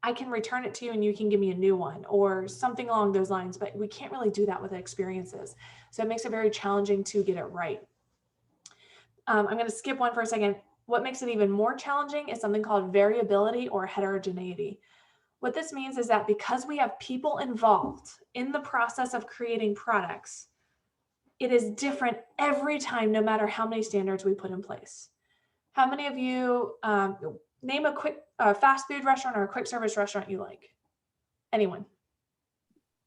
I can return it to you and you can give me a new one or something along those lines, but we can't really do that with experiences. So it makes it very challenging to get it right. I'm going to skip one for a second. What makes it even more challenging is something called variability or heterogeneity. What this means is that because we have people involved in the process of creating products, it is different every time, no matter how many standards we put in place. How many of you name a quick fast food restaurant or a quick service restaurant you like? Anyone?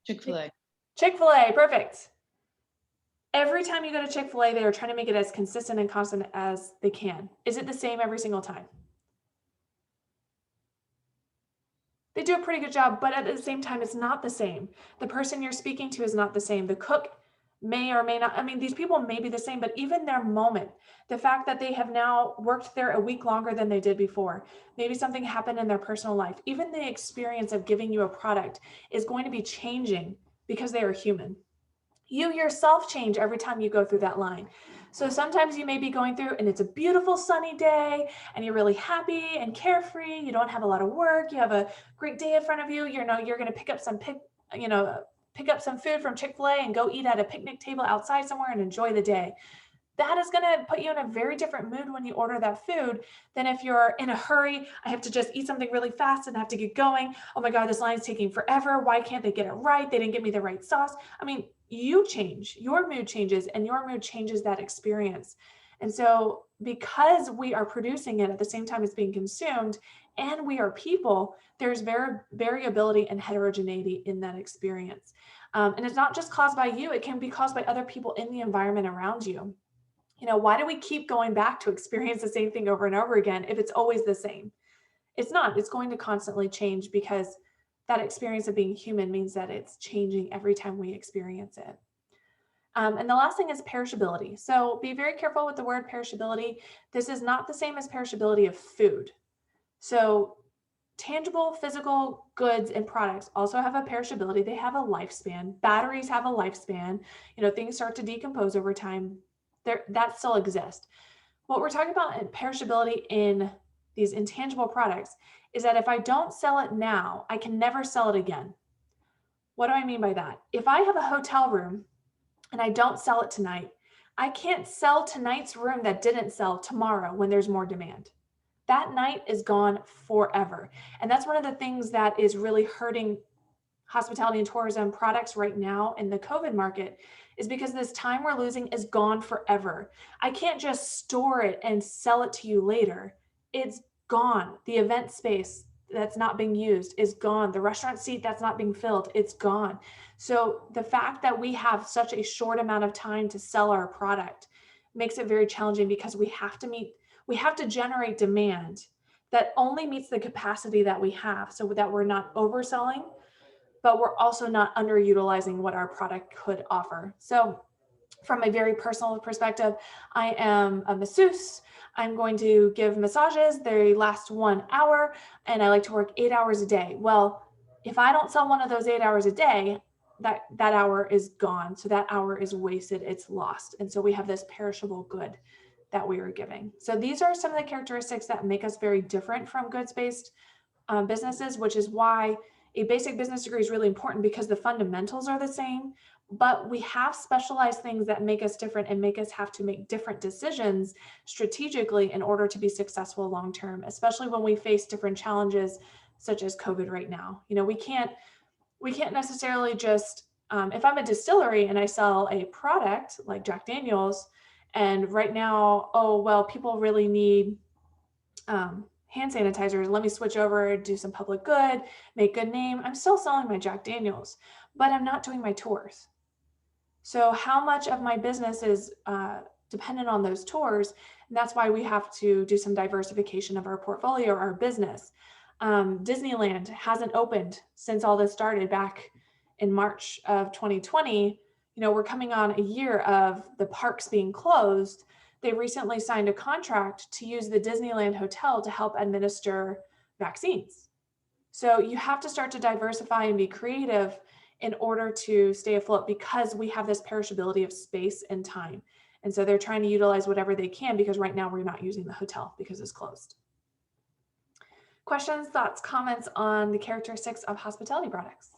Chick-fil-A. Chick-fil-A, perfect. Every time you go to Chick-fil-A, they are trying to make it as consistent and constant as they can. Is it the same every single time? They do a pretty good job, but at the same time, it's not the same. The person you're speaking to is not the same. The cook may or may not, these people may be the same, but even their moment, the fact that they have now worked there a week longer than they did before, maybe something happened in their personal life, even the experience of giving you a product is going to be changing because they are human. You yourself change every time you go through that line. So sometimes you may be going through and it's a beautiful sunny day and you're really happy and carefree. You don't have a lot of work. You have a great day in front of you. You're going to pick up some food from Chick-fil-A and go eat at a picnic table outside somewhere and enjoy the day. That is going to put you in a very different mood when you order that food than if you're in a hurry. I have to just eat something really fast and I have to get going. Oh my God, this line's taking forever. Why can't they get it right? They didn't give me the right sauce. You change, your mood changes, and your mood changes that experience. And so because we are producing it at the same time it's being consumed and we are people, there's variability and heterogeneity in that experience. And it's not just caused by you, it can be caused by other people in the environment around you. Why do we keep going back to experience the same thing over and over again if it's always the same? It's not. It's going to constantly change because that experience of being human means that it's changing every time we experience it. And the last thing is perishability. So be very careful with the word perishability. This is not the same as perishability of food. So tangible physical goods and products also have a perishability. They have a lifespan. Batteries have a lifespan. Things start to decompose over time. That still exists. What we're talking about in perishability in these intangible products is that if I don't sell it now, I can never sell it again. What do I mean by that? If I have a hotel room and I don't sell it tonight, I can't sell tonight's room that didn't sell tomorrow when there's more demand. That night is gone forever. And that's one of the things that is really hurting hospitality and tourism products right now in the COVID market, is because this time we're losing is gone forever. I can't just store it and sell it to you later. It's gone. The event space that's not being used is gone. The restaurant seat that's not being filled, it's gone. So the fact that we have such a short amount of time to sell our product makes it very challenging because we have to generate demand that only meets the capacity that we have so that we're not overselling, but we're also not underutilizing what our product could offer. So from a very personal perspective, I am a masseuse. I'm going to give massages. They last 1 hour and I like to work 8 hours a day. Well, if I don't sell one of those 8 hours a day, that hour is gone. So that hour is wasted, it's lost. And so we have this perishable good that we are giving. So these are some of the characteristics that make us very different from goods-based businesses, which is why a basic business degree is really important, because the fundamentals are the same, but we have specialized things that make us different and make us have to make different decisions strategically in order to be successful long-term, especially when we face different challenges such as COVID right now. We can't necessarily just, if I'm a distillery and I sell a product like Jack Daniel's, and right now, people really need hand sanitizers. Let me switch over, do some public good, make good name. I'm still selling my Jack Daniels, but I'm not doing my tours. So how much of my business is dependent on those tours? And that's why we have to do some diversification of our portfolio, our business. Disneyland hasn't opened since all this started back in March of 2020. You know, we're coming on a year of the parks being closed. They recently signed a contract to use the Disneyland Hotel to help administer vaccines. So you have to start to diversify and be creative in order to stay afloat, because we have this perishability of space and time. And so they're trying to utilize whatever they can, because right now we're not using the hotel because it's closed. Questions, thoughts, comments on the characteristics of hospitality products?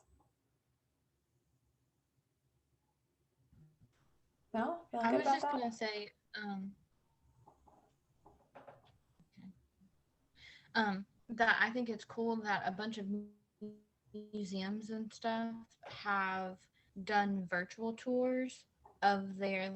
No? Feeling I good was about just that? gonna say, that I think it's cool that a bunch of museums and stuff have done virtual tours of their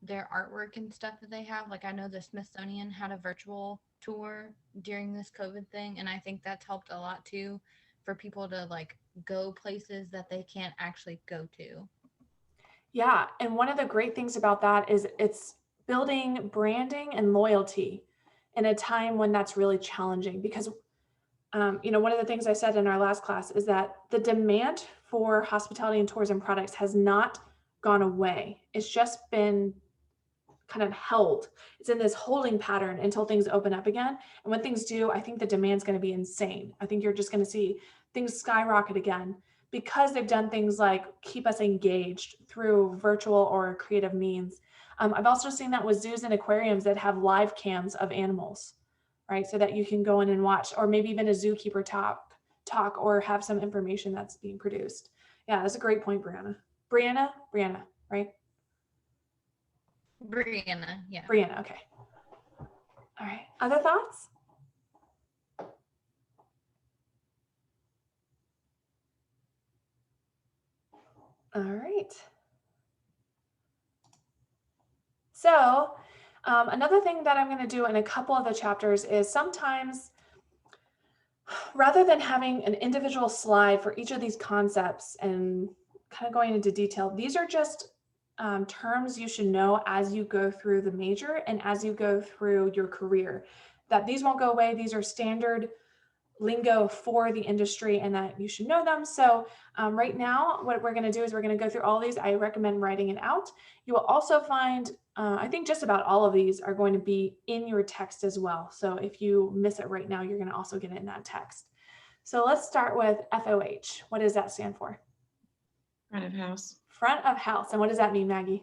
their artwork and stuff that they have. Like I know the Smithsonian had a virtual tour during this COVID thing, and I think that's helped a lot too for people to like go places that they can't actually go to. Yeah, and one of the great things about that is it's building branding and loyalty in a time when that's really challenging, because you know, one of the things I said in our last class is that the demand for hospitality and tourism products has not gone away. It's just been kind of held. It's in this holding pattern until things open up again. And when things do, I think the demand's going to be insane. I think you're just going to see things skyrocket again, because they've done things like keep us engaged through virtual or creative means. I've also seen that with zoos and aquariums that have live cams of animals, right? So that you can go in and watch, or maybe even a zookeeper talk or have some information that's being produced. Yeah, that's a great point, Brianna. Brianna, right? Brianna, yeah. Brianna, okay. All right, other thoughts? All right. So another thing that I'm going to do in a couple of the chapters is sometimes, rather than having an individual slide for each of these concepts and kind of going into detail, these are just terms you should know as you go through the major and as you go through your career. That these won't go away. These are standard lingo for the industry, and that you should know them. So right now, what we're going to do is we're going to go through all these. I recommend writing it out. You will also find, I think just about all of these are going to be in your text as well. So if you miss it right now, you're going to also get it in that text. So let's start with FOH. What does that stand for? Front of house. Front of house. And what does that mean, Maggie?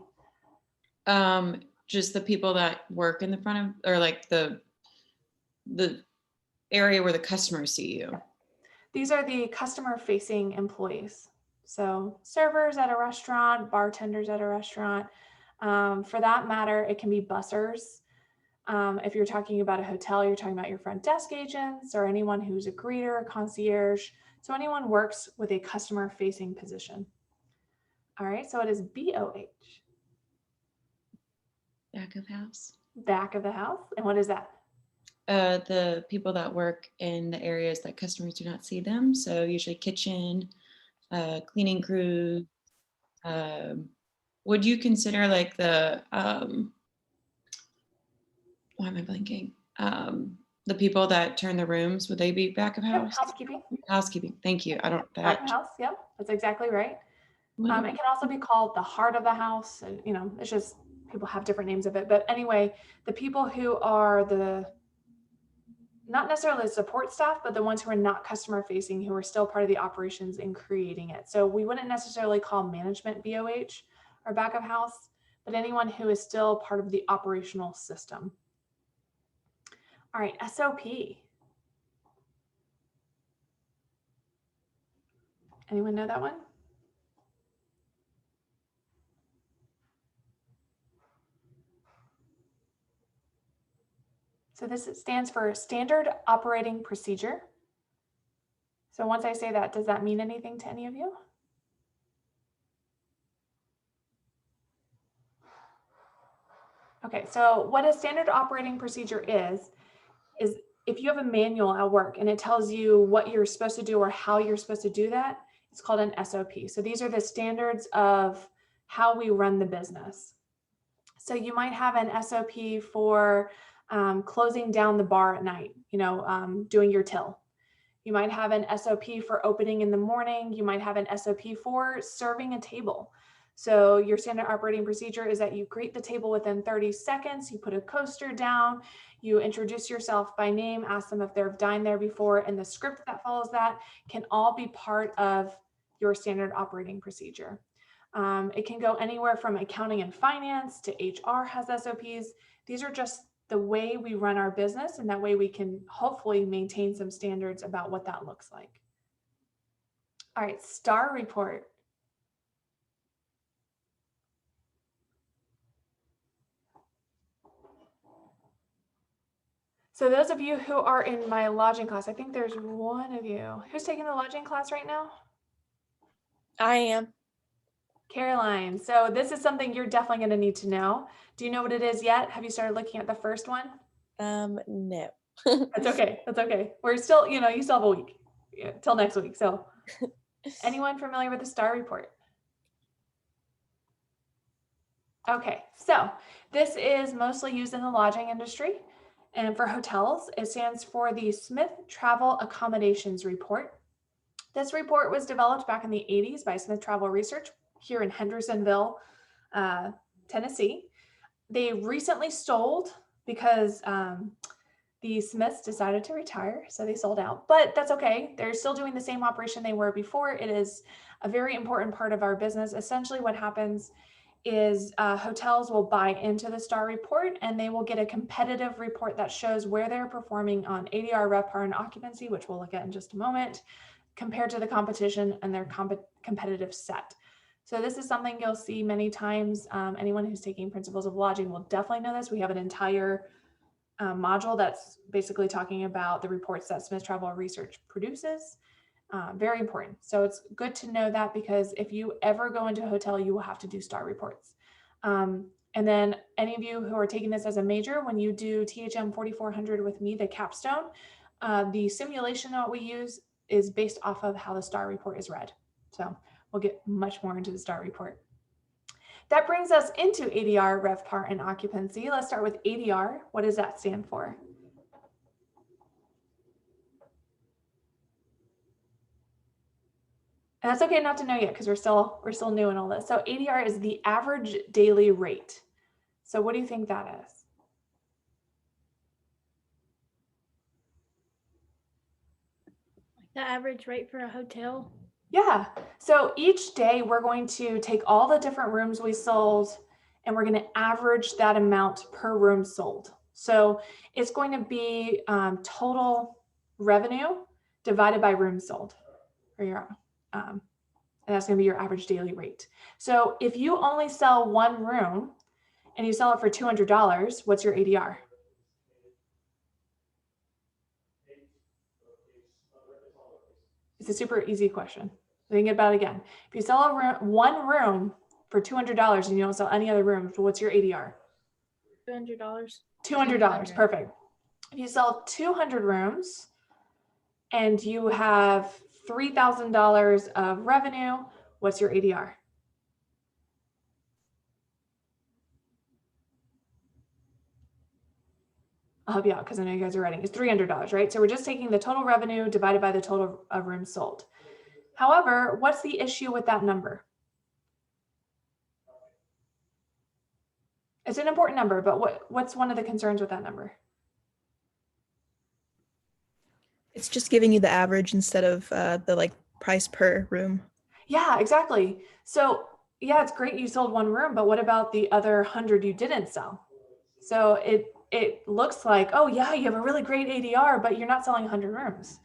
Just the people that work in the front of, or like the area where the customers see you. These are the customer facing employees. So servers at a restaurant, bartenders at a restaurant. For that matter, it can be bussers. If you're talking about a hotel, you're talking about your front desk agents or anyone who's a greeter, concierge. So anyone works with a customer facing position. All right, so it is BOH. Back of house. Back of the house. And what is that? The people that work in the areas that customers do not see them. So usually kitchen, cleaning crew. Would you consider like the, why am I blanking? The people that turn the rooms, would they be back of house? Yep, housekeeping. Housekeeping. Thank you. I don't. Back of house. Yep, that's exactly right. It can also be called the heart of the house. And, you know, it's just people have different names of it. But anyway, the people who are not necessarily the support staff, but the ones who are not customer facing, who are still part of the operations in creating it. So we wouldn't necessarily call management BOH or back of house, but anyone who is still part of the operational system. All right, SOP. Anyone know that one? So this stands for Standard Operating Procedure. So once I say that, does that mean anything to any of you? Okay, so what a standard operating procedure is if you have a manual at work and it tells you what you're supposed to do or how you're supposed to do that, it's called an SOP. So these are the standards of how we run the business. So you might have an SOP for closing down the bar at night, doing your till. You might have an SOP for opening in the morning. You might have an SOP for serving a table. So your standard operating procedure is that you greet the table within 30 seconds, you put a coaster down, you introduce yourself by name, ask them if they've dined there before, and the script that follows that can all be part of your standard operating procedure. It can go anywhere from accounting and finance to HR has SOPs. These are just the way we run our business, and that way we can hopefully maintain some standards about what that looks like. All right, STAR report. So those of you who are in my lodging class, I think there's one of you. Who's taking the lodging class right now? I am. Caroline. So this is something you're definitely going to need to know. Do you know what it is yet? Have you started looking at the first one? No. That's okay. That's okay. We're still, you still have a week till next week. So anyone familiar with the STAR report? Okay, so this is mostly used in the lodging industry, and for hotels, it stands for the Smith Travel Accommodations Report. This report was developed back in the 80s by Smith Travel Research here in Hendersonville, Tennessee. They recently sold because the Smiths decided to retire, so they sold out, but that's okay. They're still doing the same operation they were before. It is a very important part of our business. Essentially what happens is hotels will buy into the STAR report, and they will get a competitive report that shows where they're performing on ADR, RevPAR, and occupancy, which we'll look at in just a moment, compared to the competition and their competitive set. So this is something you'll see many times. Anyone who's taking principles of lodging will definitely know this. We have an entire module that's basically talking about the reports that Smith Travel Research produces. Very important. So it's good to know that, because if you ever go into a hotel, you will have to do STAR reports. And then any of you who are taking this as a major, when you do THM 4400 with me, the capstone, the simulation that we use is based off of how the STAR report is read. So we'll get much more into the STAR report. That brings us into ADR, RevPAR, and occupancy. Let's start with ADR. What does that stand for? And that's okay not to know yet, because we're still new in all this. So ADR is the average daily rate. So what do you think that is? The average rate for a hotel? Yeah. So each day we're going to take all the different rooms we sold, and we're going to average that amount per room sold. So it's going to be total revenue divided by rooms sold, or your and that's going to be your average daily rate. So if you only sell one room and you sell it for $200, what's your ADR? It's a super easy question. Think about it again. If you sell one room for $200 and you don't sell any other rooms, what's your ADR? $200. $200, perfect. If you sell 200 rooms and you have $3,000 of revenue, what's your ADR? I'll help you out because I know you guys are writing. It's $300, right? So we're just taking the total revenue divided by the total of rooms sold. However, what's the issue with that number? It's an important number, but what's one of the concerns with that number? It's just giving you the average instead of the price per room. Yeah, exactly. So yeah, it's great you sold one room, but what about the other 100 you didn't sell? So it looks like, oh yeah, you have a really great ADR, but you're not selling 100 rooms.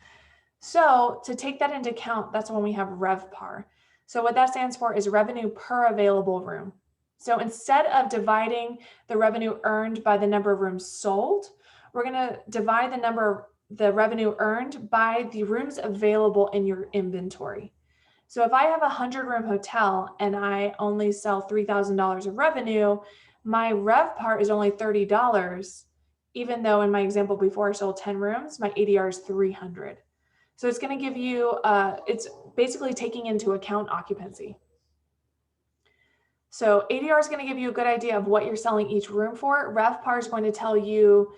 So to take that into account, that's when we have RevPAR. So what that stands for is revenue per available room. So instead of dividing the revenue earned by the number of rooms sold, we're going to divide the revenue earned by the rooms available in your inventory. So if I have a 100-room hotel and I only sell $3,000 of revenue, my RevPAR is only $30, even though in my example before I sold 10 rooms, my ADR is 300. So it's going to give you, it's basically taking into account occupancy. So ADR is going to give you a good idea of what you're selling each room for. RevPAR is going to tell you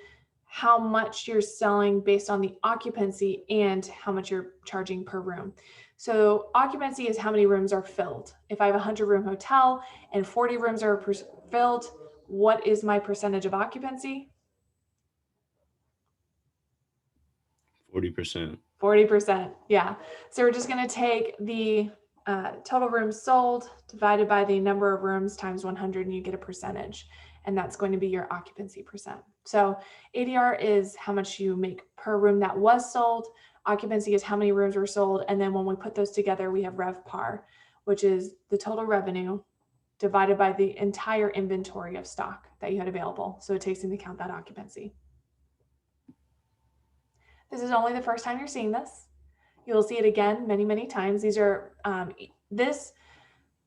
how much you're selling based on the occupancy and how much you're charging per room. So occupancy is how many rooms are filled. If I have a 100-room hotel and 40 rooms are filled, what is my percentage of occupancy? 40%. 40%, yeah. So we're just going to take the total rooms sold divided by the number of rooms times 100, and you get a percentage. And that's going to be your occupancy percent. So ADR is how much you make per room that was sold. Occupancy is how many rooms were sold. And then when we put those together, we have RevPAR, which is the total revenue divided by the entire inventory of stock that you had available. So it takes into account that occupancy. This is only the first time you're seeing this. You'll see it again many, many times. These are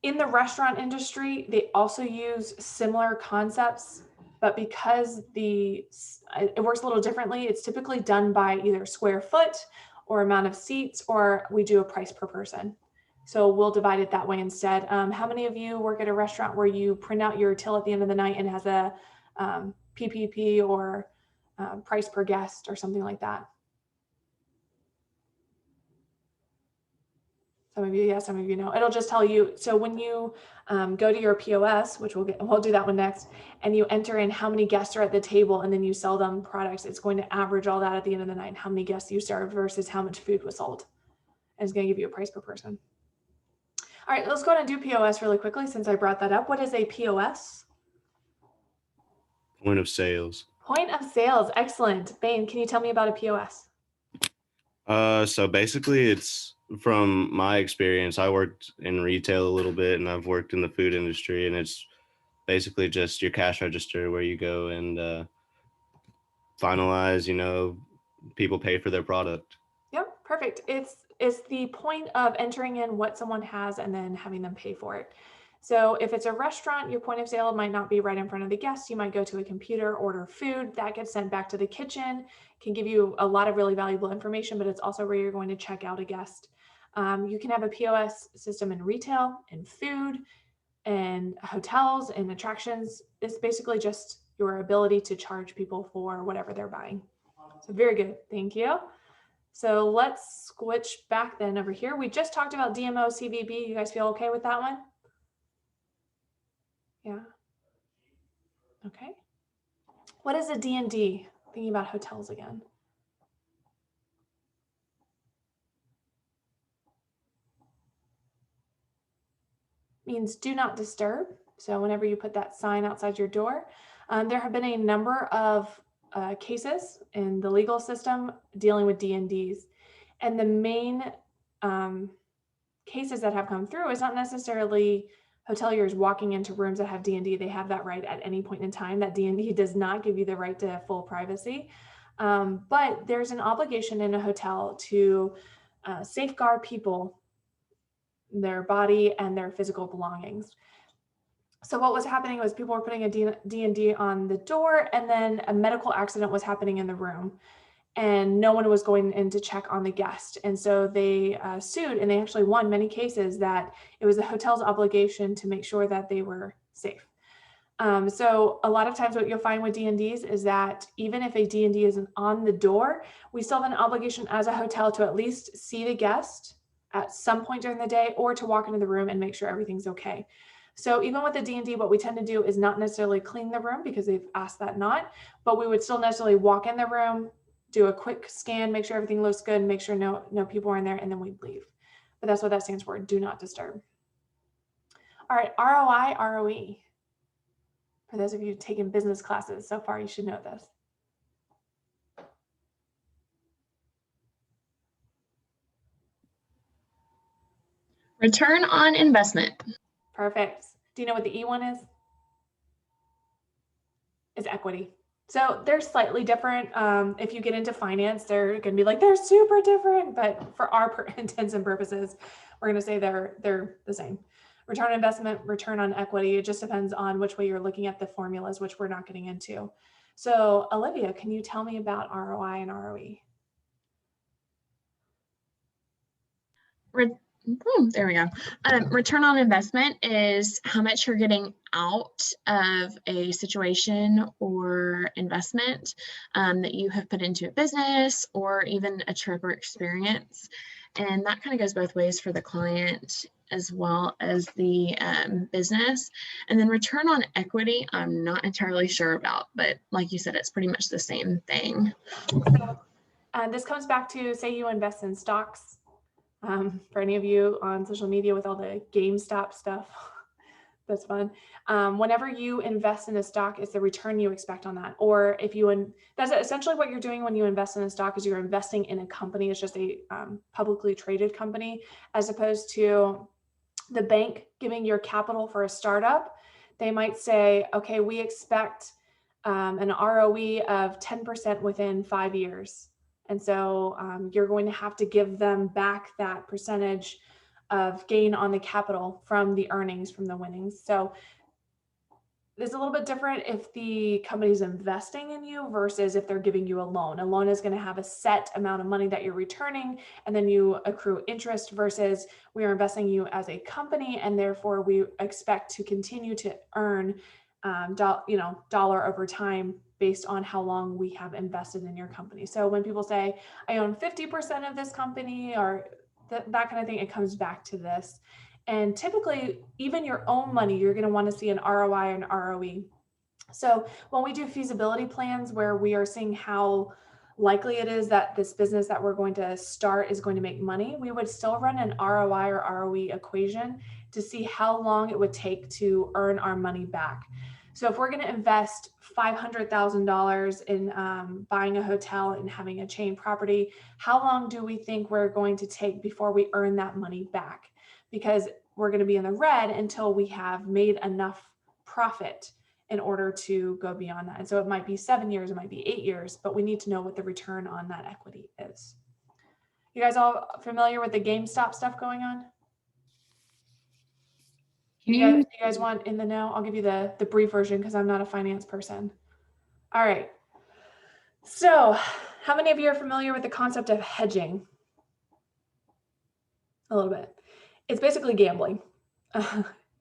in the restaurant industry, they also use similar concepts, but because it works a little differently, it's typically done by either square foot or amount of seats, or we do a price per person. So we'll divide it that way instead. How many of you work at a restaurant where you print out your till at the end of the night and it has a PPP or price per guest or something like that? Some of you, yes, some of you know. It'll just tell you. So when you go to your POS, which we'll do that one next, and you enter in how many guests are at the table, and then you sell them products, it's going to average all that at the end of the night, how many guests you served versus how much food was sold. And it's going to give you a price per person. All right, let's go ahead and do POS really quickly since I brought that up. What is a POS? Point of sales. Point of sales. Excellent. Bain, can you tell me about a POS? So basically it's, from my experience, I worked in retail a little bit and I've worked in the food industry, and it's basically just your cash register where you go and finalize, people pay for their product. Yep, perfect. It's the point of entering in what someone has and then having them pay for it. So if it's a restaurant, your point of sale might not be right in front of the guests. You might go to a computer, order food, that gets sent back to the kitchen, can give you a lot of really valuable information, but it's also where you're going to check out a guest. You can have a POS system in retail, in food, and hotels and attractions. It's basically just your ability to charge people for whatever they're buying. So very good, thank you. So let's switch back then over here. We just talked about DMO, CVB. You guys feel okay with that one? Yeah. Okay. What is a D&D? Thinking about hotels again. Means do not disturb. So whenever you put that sign outside your door, there have been a number of cases in the legal system dealing with D&Ds. And the main cases that have come through is not necessarily hoteliers walking into rooms that have D&D. They have that right at any point in time. That D&D does not give you the right to full privacy. But there's an obligation in a hotel to safeguard people, their body and their physical belongings. So what was happening was people were putting a D&D on the door, and then a medical accident was happening in the room, and no one was going in to check on the guest. And so they sued, and they actually won many cases that it was the hotel's obligation to make sure that they were safe. So a lot of times what you'll find with D&Ds is that even if a D&D isn't on the door, we still have an obligation as a hotel to at least see the guest at some point during the day, or to walk into the room and make sure everything's okay. So even with the D&D, what we tend to do is not necessarily clean the room, because they've asked that not, but we would still necessarily walk in the room, do a quick scan, make sure everything looks good, make sure no people are in there, and then we'd leave. But that's what that stands for, do not disturb. All right, ROI, ROE. For those of you taking business classes so far, you should know this. Return on investment. Perfect. Do you know what the E one is? It's equity. So they're slightly different. If you get into finance, they're going to be like, they're super different, but for our intents and purposes, we're going to say they're the same. Return on investment, return on equity. It just depends on which way you're looking at the formulas, which we're not getting into. So Olivia, can you tell me about ROI and ROE? There we go. Return on investment is how much you're getting out of a situation or investment that you have put into a business or even a trip or experience. And that kind of goes both ways for the client as well as the business. And then return on equity, I'm not entirely sure about, but like you said, it's pretty much the same thing. This comes back to, say you invest in stocks. For any of you on social media with all the GameStop stuff, that's fun. Whenever you invest in a stock, it's the return you expect on that. Or if you, that's essentially what you're doing when you invest in a stock, is you're investing in a company. It's just a publicly traded company, as opposed to the bank giving your capital for a startup. They might say, okay, we expect an ROE of 10% within 5 years. And so you're going to have to give them back that percentage of gain on the capital from the earnings, from the winnings. So it's a little bit different if the company's investing in you versus if they're giving you a loan. A loan is going to have a set amount of money that you're returning, and then you accrue interest, versus we are investing in you as a company, and therefore we expect to continue to earn dollar over time based on how long we have invested in your company. So when people say, I own 50% of this company, or that kind of thing, it comes back to this. And typically, even your own money, you're going to want to see an ROI and ROE. So when we do feasibility plans where we are seeing how likely it is that this business that we're going to start is going to make money, we would still run an ROI or ROE equation to see how long it would take to earn our money back. So if we're going to invest $500,000 in buying a hotel and having a chain property, how long do we think we're going to take before we earn that money back? Because we're going to be in the red until we have made enough profit in order to go beyond that. And so it might be 7 years, it might be 8 years, but we need to know what the return on that equity is. You guys all familiar with the GameStop stuff going on? You guys want in the know? I'll give you the brief version because I'm not a finance person. All right. So how many of you are familiar with the concept of hedging? A little bit. It's basically gambling.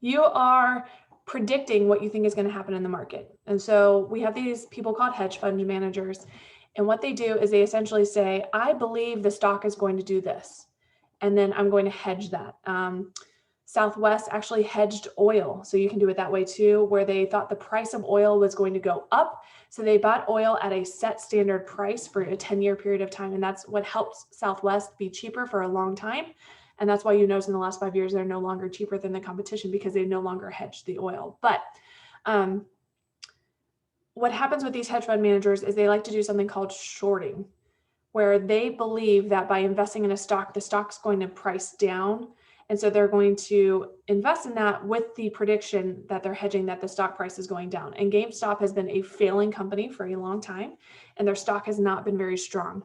You are predicting what you think is going to happen in the market. And so we have these people called hedge fund managers. And what they do is they essentially say, I believe the stock is going to do this. And then I'm going to hedge that. Southwest actually hedged oil. So you can do it that way too, where they thought the price of oil was going to go up. So they bought oil at a set standard price for a 10-year period of time. And that's what helps Southwest be cheaper for a long time. And that's why you notice in the last 5 years, they're no longer cheaper than the competition because they no longer hedge the oil. But what happens with these hedge fund managers is they like to do something called shorting, where they believe that by investing in a stock, the stock's going to price down. And so they're going to invest in that with the prediction that they're hedging that the stock price is going down. And GameStop has been a failing company for a long time, and their stock has not been very strong.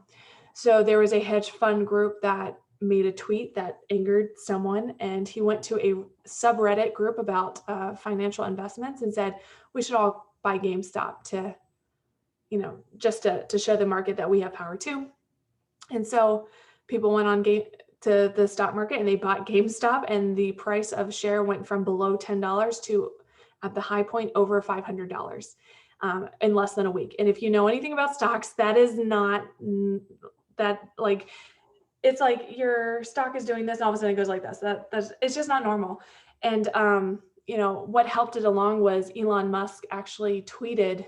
So there was a hedge fund group that made a tweet that angered someone, and he went to a subreddit group about financial investments and said, we should all buy GameStop to, just to show the market that we have power too. And so people went on to the stock market and they bought GameStop, and the price of share went from below $10 to at the high point over $500 in less than a week. And if you know anything about stocks, that is not that, like, it's like your stock is doing this and all of a sudden it goes like this. It's just not normal. And what helped it along was Elon Musk actually tweeted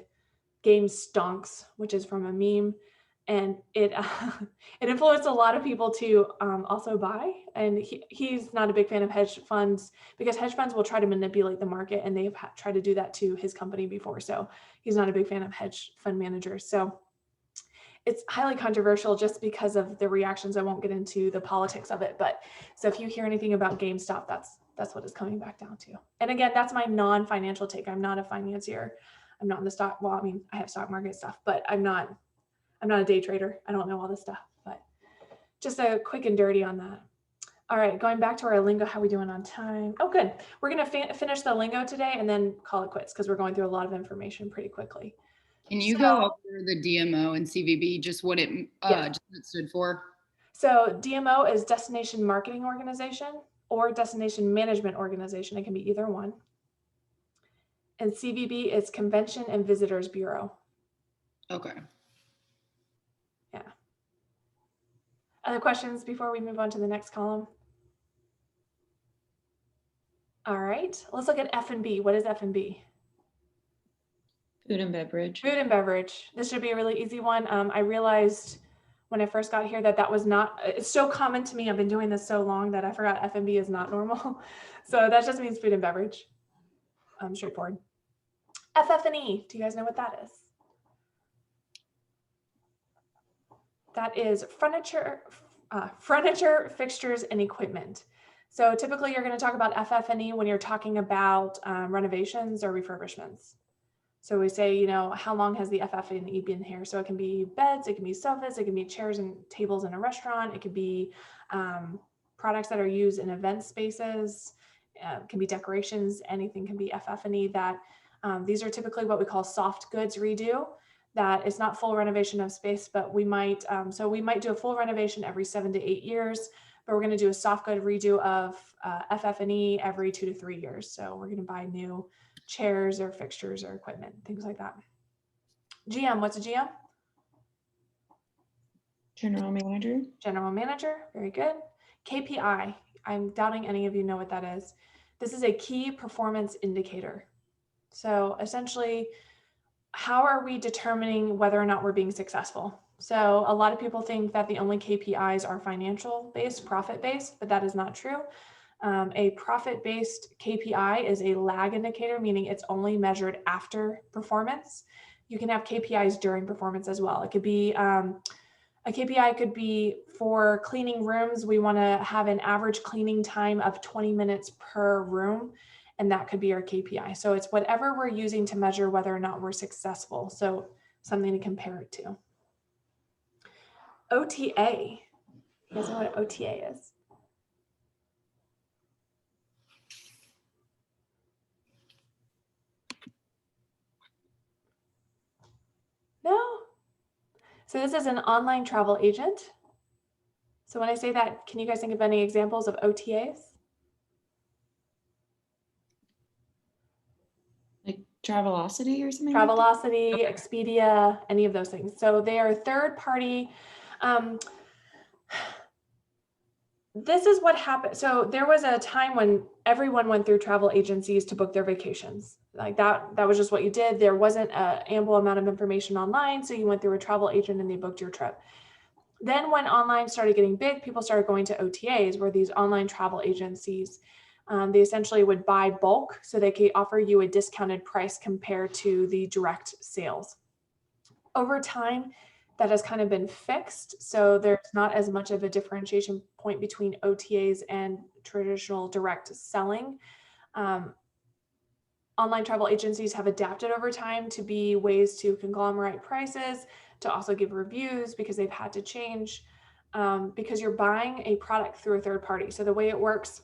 "Game Stonks," which is from a meme, and it influenced a lot of people to also buy. And he's not a big fan of hedge funds because hedge funds will try to manipulate the market, and they've tried to do that to his company before. So he's not a big fan of hedge fund managers. So it's highly controversial just because of the reactions. I won't get into the politics of it, but so if you hear anything about GameStop, that's what it's coming back down to. And again, that's my non-financial take. I'm not a financier. I'm not in the stock. Well, I mean, I have stock market stuff, but I'm not a day trader. I don't know all this stuff, but just a quick and dirty on that. All right, going back to our lingo, how are we doing on time? Oh, good. We're going to finish the lingo today and then call it quits because we're going through a lot of information pretty quickly. Can you go over the DMO and CVB, just what it just what it stood for? So DMO is Destination Marketing Organization or Destination Management Organization. It can be either one. And CVB is Convention and Visitors Bureau. Okay. Yeah. Other questions before we move on to the next column? All right, let's look at F&B. What is F&B? Food and beverage. Food and beverage. This should be a really easy one. I realized when I first got here that was not, it's so common to me. I've been doing this so long that I forgot F&B is not normal. So that just means food and beverage. Straightforward. FF&E, do you guys know what that is? That is furniture, fixtures, and equipment. So typically you're going to talk about FF&E when you're talking about renovations or refurbishments. So we say, you know, how long has the FF&E been here? So it can be beds, it can be sofas, it can be chairs and tables in a restaurant, it could be products that are used in event spaces, it can be decorations, anything can be FF&E. That these are typically what we call soft goods redo. That it's not full renovation of space, but we might, so we might do a full renovation every 7 to 8 years, but we're going to do a soft good redo of FF&E every 2 to 3 years. So we're going to buy new chairs or fixtures or equipment, things like that. GM, what's a GM? General manager. General manager, very good. KPI, I'm doubting any of you know what that is. This is a key performance indicator. So essentially, how are we determining whether or not we're being successful? So a lot of people think that the only KPIs are financial based, profit based, but that is not true. A profit based KPI is a lag indicator, meaning it's only measured after performance. You can have KPIs during performance as well. It could be a KPI could be for cleaning rooms. We want to have an average cleaning time of 20 minutes per room. And that could be our KPI. So it's whatever we're using to measure whether or not we're successful. So something to compare it to. OTA. You guys know what OTA is? No? So this is an online travel agent. So when I say that, can you guys think of any examples of OTAs? Like Travelocity or something? Travelocity, like Expedia, any of those things. So they are third party. This is what happened. So there was a time when everyone went through travel agencies to book their vacations. Like that was just what you did. There wasn't an ample amount of information online. So you went through a travel agent and they booked your trip. Then when online started getting big, people started going to OTAs, where these online travel agencies, they essentially would buy bulk so they could offer you a discounted price compared to the direct sales. Over time, that has kind of been fixed. So there's not as much of a differentiation point between OTAs and traditional direct selling. Online travel agencies have adapted over time to be ways to conglomerate prices, to also give reviews because they've had to change, because you're buying a product through a third party. So the way it works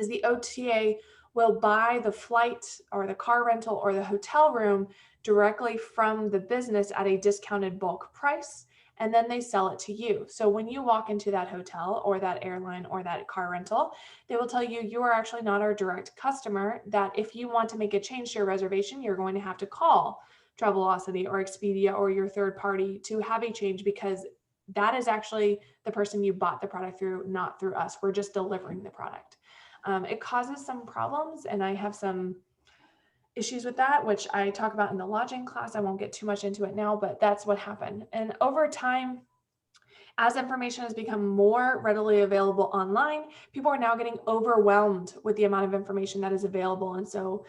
is the OTA will buy the flight or the car rental or the hotel room directly from the business at a discounted bulk price, and then they sell it to you. So when you walk into that hotel or that airline or that car rental, they will tell you, you are actually not our direct customer, that if you want to make a change to your reservation, you're going to have to call Travelocity or Expedia or your third party to have a change, because that is actually the person you bought the product through, not through us. We're just delivering the product. It causes some problems, and I have some issues with that, which I talk about in the lodging class. I won't get too much into it now, but that's what happened. And over time, as information has become more readily available online, people are now getting overwhelmed with the amount of information that is available. And so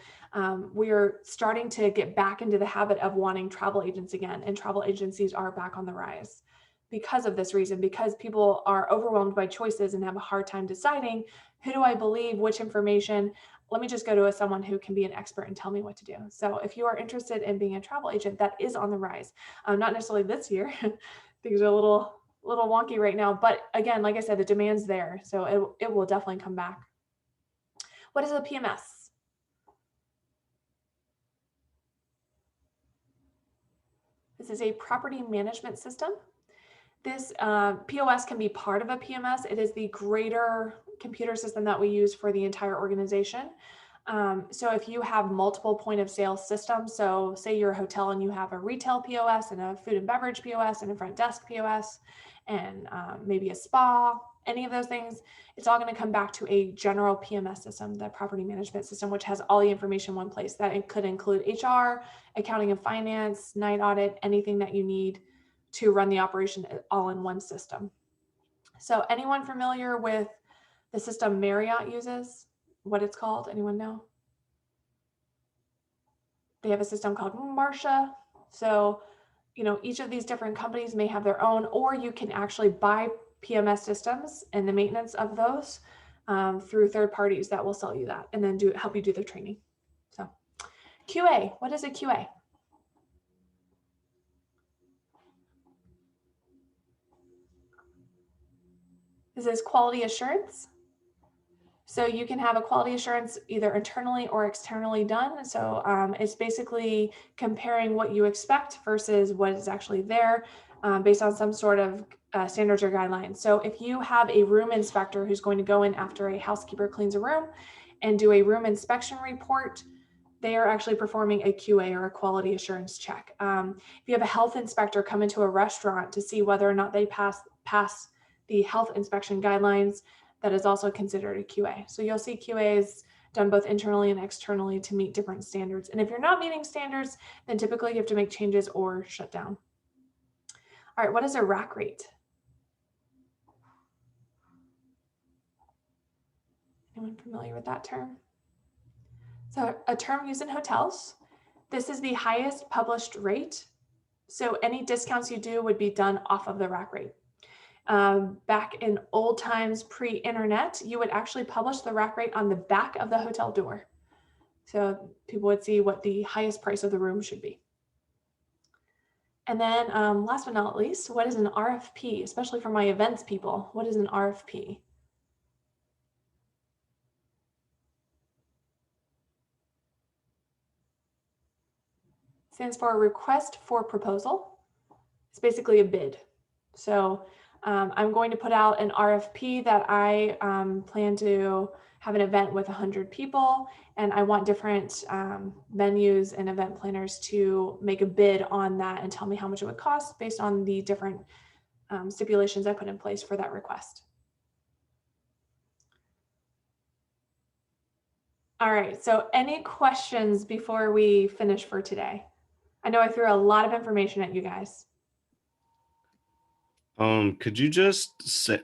we're starting to get back into the habit of wanting travel agents again, and travel agencies are back on the rise because of this reason, because people are overwhelmed by choices and have a hard time deciding, who do I believe, which information? Let me just go to someone who can be an expert and tell me what to do. So if you are interested in being a travel agent, that is on the rise. Not necessarily this year. Things are a little wonky right now, but again, like I said, the demand's there. So it will definitely come back. What is a PMS? This is a property management system. This POS can be part of a PMS. It is the greater computer system that we use for the entire organization. So if you have multiple point of sale systems, so say you're a hotel and you have a retail POS and a food and beverage POS and a front desk POS and maybe a spa, any of those things, it's all going to come back to a general PMS system, the property management system, which has all the information in one place. That it could include HR, accounting and finance, night audit, anything that you need to run the operation all in one system. So anyone familiar with the system Marriott uses? What it's called? Anyone know? They have a system called Marsha. So, you know, each of these different companies may have their own, or you can actually buy PMS systems and the maintenance of those through third parties that will sell you that and then help you do the training. So QA, what is a QA? This is quality assurance. So you can have a quality assurance either internally or externally done. So it's basically comparing what you expect versus what is actually there based on some sort of standards or guidelines. So if you have a room inspector who's going to go in after a housekeeper cleans a room and do a room inspection report, they are actually performing a QA or a quality assurance check. If you have a health inspector come into a restaurant to see whether or not they pass the health inspection guidelines, that is also considered a QA. So you'll see QAs done both internally and externally to meet different standards. And if you're not meeting standards, then typically you have to make changes or shut down. All right, what is a rack rate? Anyone familiar with that term? So a term used in hotels. This is the highest published rate. So any discounts you do would be done off of the rack rate. Back in old times, pre-internet, you would actually publish the rack rate on the back of the hotel door. So people would see what the highest price of the room should be. And then last but not least, what is an RFP, especially for my events people? What is an RFP? Stands for request for proposal. It's basically a bid. So I'm going to put out an RFP that I plan to have an event with 100 people, and I want different venues and event planners to make a bid on that and tell me how much it would cost based on the different stipulations I put in place for that request. All right, so any questions before we finish for today? I know I threw a lot of information at you guys. Could you just say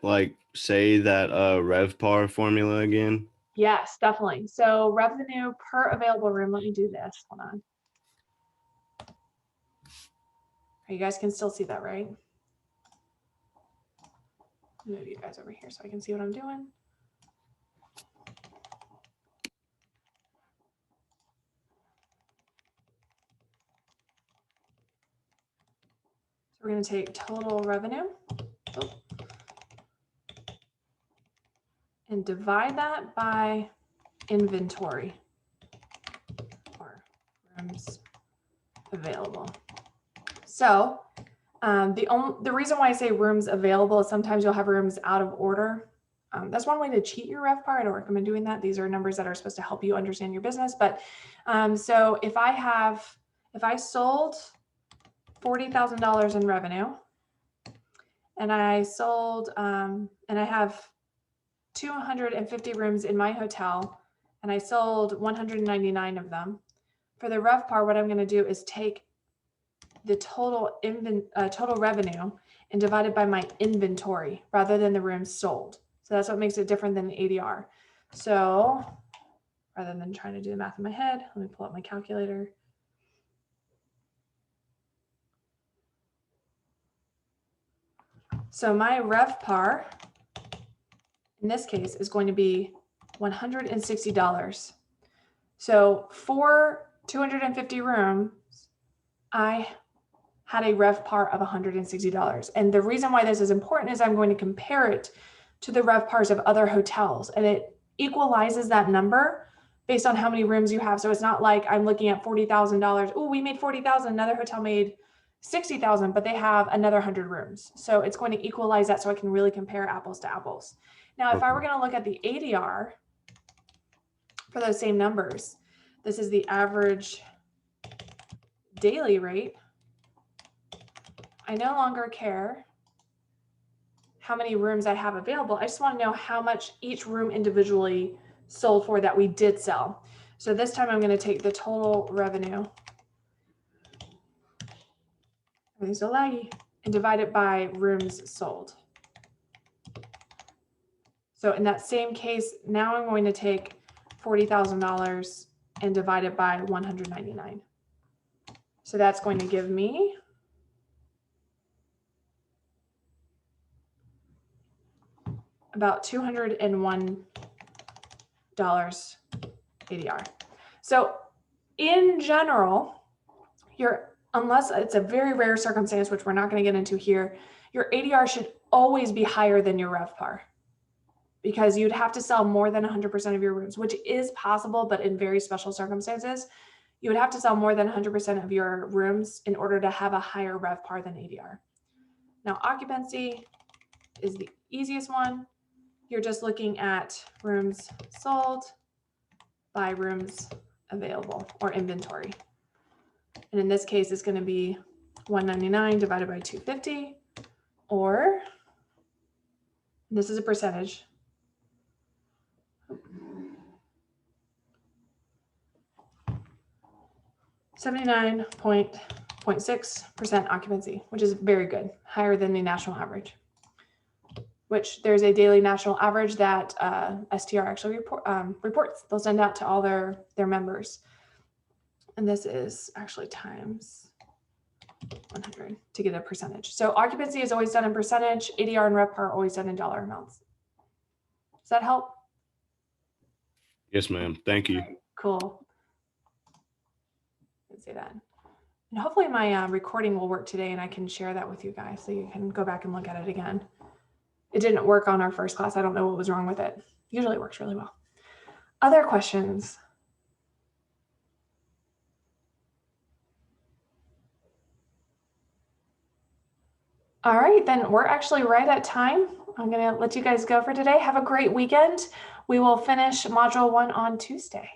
that RevPAR formula again? Yes, definitely. So revenue per available room. Let me do this. Hold on. You guys can still see that, right? Move you guys over here so I can see what I'm doing. So we're going to take total revenue and divide that by inventory or rooms available. So the reason why I say rooms available is sometimes you'll have rooms out of order. That's one way to cheat your RevPAR. I don't recommend doing that. These are numbers that are supposed to help you understand your business. But so if I sold $40,000 in revenue and I sold and I have 250 rooms in my hotel and I sold 199 of them, for the RevPAR, what I'm going to do is take the total revenue and divide it by my inventory rather than the rooms sold. So that's what makes it different than the ADR. So rather than trying to do the math in my head, let me pull up my calculator. So my RevPAR in this case is going to be $160. So for 250 rooms, I had a RevPAR of $160. And the reason why this is important is I'm going to compare it to the RevPARs of other hotels, and it equalizes that number based on how many rooms you have. So it's not like I'm looking at $40,000. Oh, we made $40,000. Another hotel made 60,000, but they have another 100 rooms. So it's going to equalize that so I can really compare apples to apples. Now, if I were going to look at the ADR for those same numbers, this is the average daily rate. I no longer care how many rooms I have available. I just want to know how much each room individually sold for that we did sell. So this time I'm going to take the total revenue, everything's so laggy, and divide it by rooms sold. So in that same case, now I'm going to take $40,000 and divide it by 199. So that's going to give me about $201 ADR. So in general, unless it's a very rare circumstance, which we're not going to get into here, your ADR should always be higher than your RevPAR, because you'd have to sell more than 100% of your rooms, which is possible, but in very special circumstances, you would have to sell more than 100% of your rooms in order to have a higher RevPAR than ADR. Now, occupancy is the easiest one. You're just looking at rooms sold by rooms available or inventory. And in this case, it's going to be 199 divided by 250, or this is a percentage. .6% occupancy, which is very good, higher than the national average. Which there's a daily national average that STR actually reports. They'll send out to all their members. And this is actually times 100 to get a percentage. So occupancy is always done in percentage, ADR and RevPAR are always done in dollar amounts. Does that help? Yes, ma'am. Thank you. Cool. Let's say that. And hopefully my recording will work today and I can share that with you guys so you can go back and look at it again. It didn't work on our first class. I don't know what was wrong with it. Usually it works really well. Other questions? All right, then we're actually right at time. I'm going to let you guys go for today. Have a great weekend. We will finish module 1 on Tuesday.